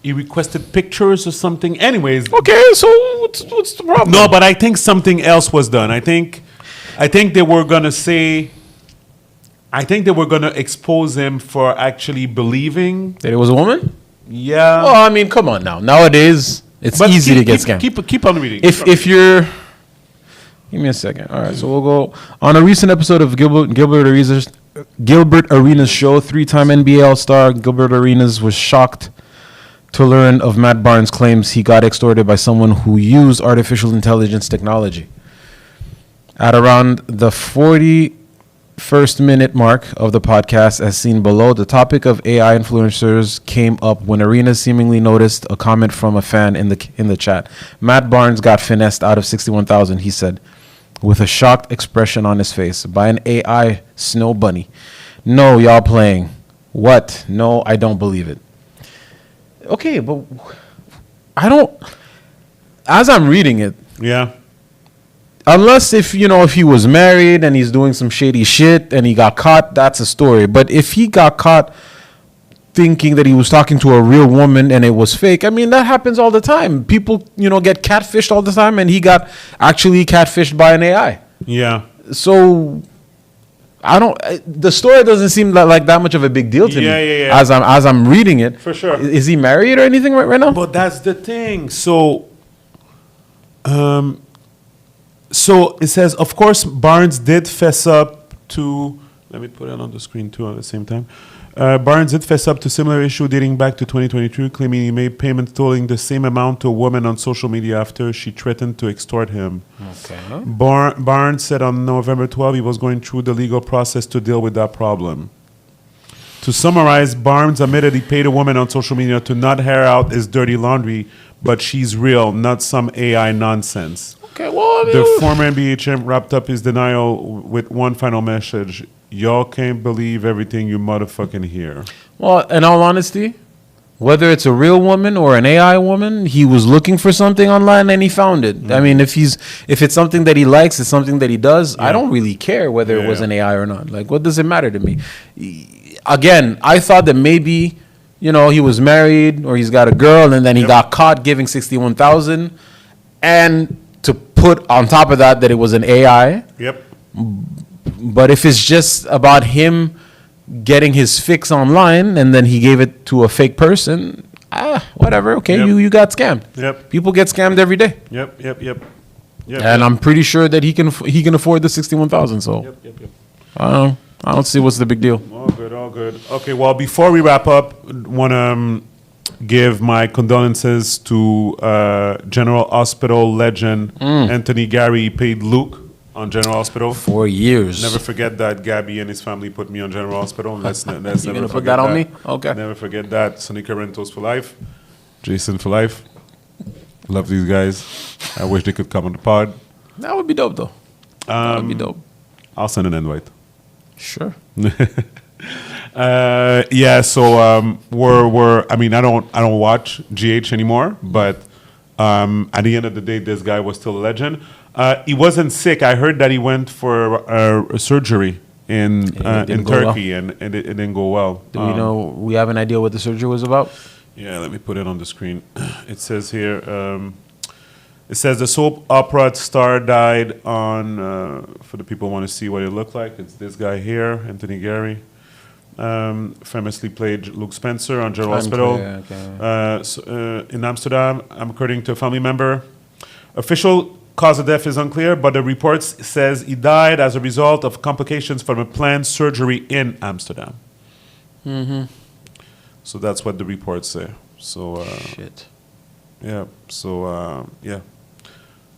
he he requested pictures or something. Anyways. Okay, so what's the problem? No, but I think something else was done. I think they were gonna say. I think they were gonna expose him for actually believing that it was a woman. Yeah. Well, I mean, come on now. Nowadays, it's easy to get scammed. Keep on reading. If you're, give me a second. All right, so we'll go on a recent episode of Gilbert Arenas show. 3-time NBA All-Star Gilbert Arenas was shocked to learn of Matt Barnes' claims he got extorted by someone who used artificial intelligence technology. At around the 41st minute mark of the podcast, as seen below, the topic of AI influencers came up when Arenas seemingly noticed a comment from a fan in the chat. Matt Barnes got finessed out of $61,000, he said, with a shocked expression on his face, by an AI snow bunny. No, y'all playing. What? No, I don't believe it. Okay, but I don't. As I'm reading it, yeah. Unless if he was married and he's doing some shady shit and he got caught, that's a story. But if he got caught thinking that he was talking to a real woman and it was fake, I mean, that happens all the time. People, get catfished all the time, and he got actually catfished by an AI. Yeah. So the story doesn't seem like that much of a big deal to me. Yeah. As I'm reading it. For sure. Is he married or anything right now? But that's the thing. So it says, of course, Barnes did fess up to. Let me put it on the screen too at the same time. Barnes did fess up to similar issue dating back to 2022, claiming he made payments totaling the same amount to a woman on social media after she threatened to extort him. Okay. Barnes said on November 12 he was going through the legal process to deal with that problem. To summarize, Barnes admitted he paid a woman on social media to not air out his dirty laundry, but she's real, not some AI nonsense. Okay, well, the former NBA champ wrapped up his denial with one final message. Y'all can't believe everything you motherfucking hear. Well, in all honesty, whether it's a real woman or an AI woman, he was looking for something online and he found it. Mm-hmm. I mean, if it's something that he likes, it's something that he does, I don't really care whether it was an AI or not. Like, what does it matter to me? Again, I thought that maybe, he was married or he's got a girl and then he got caught giving $61,000, and to put on top of that it was an AI. Yep. But if it's just about him getting his fix online and then he gave it to a fake person, whatever. Okay, you got scammed. Yep. People get scammed every day. Yep. And I'm pretty sure that he can afford the $61,000. So I don't see what's the big deal. All good. Okay, well, before we wrap up, want to give my condolences to General Hospital legend Anthony Gary. Paid Luke on General Hospital 4 years. Never forget that. Gaby and his family put me on General Hospital. Let's You're never gonna put forget that on me? Okay. Never forget that. Sonica Rentals for life. Jason for life. Love these guys. I wish they could come on the pod. That would be dope, though. That would be dope. I'll send an invite. Sure. So we're I mean, I don't watch GH anymore, but at the end of the day, this guy was still a legend. He wasn't sick. I heard that he went for a surgery in Turkey, and it didn't go well. Do we know? We have an idea what the surgery was about? Yeah, let me put it on the screen. It says here. It says the soap opera star died on. For the people who want to see what it looked like, it's this guy here, Anthony Gary. Famously played Luke Spencer on General Hospital in Amsterdam, according to a family member. Official cause of death is unclear, but the report says he died as a result of complications from a planned surgery in Amsterdam. Mm-hmm. So that's what the reports say. So shit. Yeah. So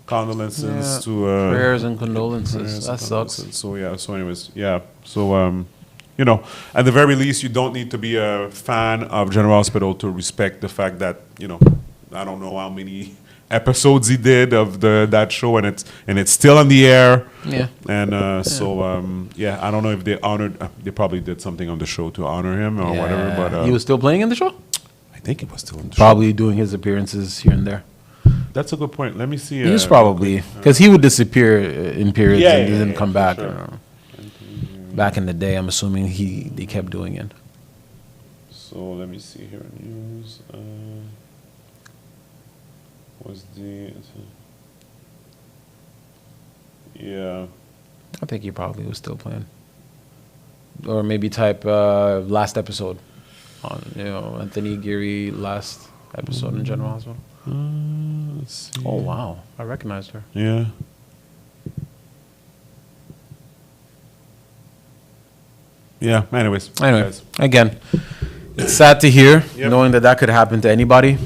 condolences to prayers and condolences. That sucks. So anyways, So at the very least, you don't need to be a fan of General Hospital to respect the fact that I don't know how many episodes he did of that show, and it's still on the air. Yeah. And I don't know if they honored. They probably did something on the show to honor him or whatever. But he was still playing in the show. I think he was still in the probably doing his appearances here and there. That's a good point. Let me see. He was probably because he would disappear in periods and he didn't come back. Sure. Back in the day, I'm assuming they kept doing it. So let me see here. News. Was the... Yeah. I think he probably was still playing. Or maybe type last episode on, Anthony Geary last episode in general as well. Let's see. Oh, wow. I recognized her. Yeah. Yeah, anyways. Anyway, guys. again, it's sad to hear, knowing that could happen to anybody.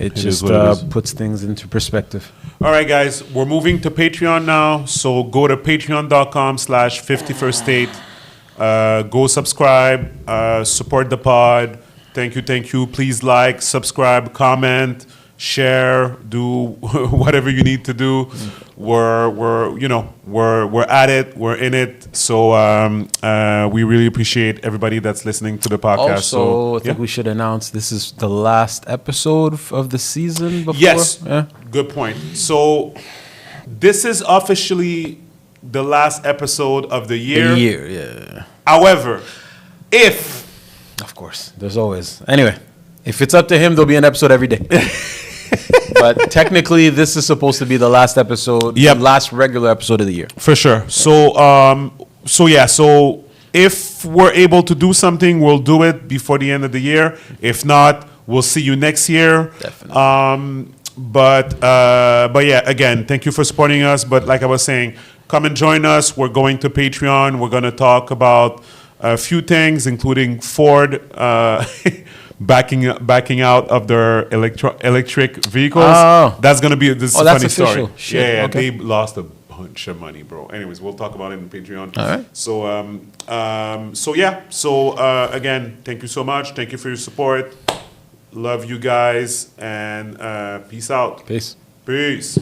It just puts things into perspective. All right, guys, we're moving to Patreon now. So go to patreon.com/51ststate. Go subscribe, support the pod. Thank you. Please like, subscribe, comment, share, do whatever you need to do. We're at it. We're in it. So we really appreciate everybody that's listening to the podcast. Also, I think we should announce this is the last episode of the season before. Yes. Yeah. Good point. So this is officially the last episode of the year. Yeah. However, if... Of course, there's always... Anyway, if it's up to him, there'll be an episode every day. But technically, this is supposed to be the last episode, the last regular episode of the year. For sure. So, So if we're able to do something, we'll do it before the end of the year. If not, we'll see you next year. Definitely. But yeah, again, thank you for supporting us. But like I was saying, come and join us. We're going to Patreon. We're going to talk about a few things, including Ford backing out of their electric vehicles. Oh. That's going to be this is a that's funny story. official. Shit, Yeah, okay. they lost a bunch of money, bro. Anyways, we'll talk about it in Patreon. All right. So again, thank you so much. Thank you for your support. Love you guys, and peace out. Peace. Peace.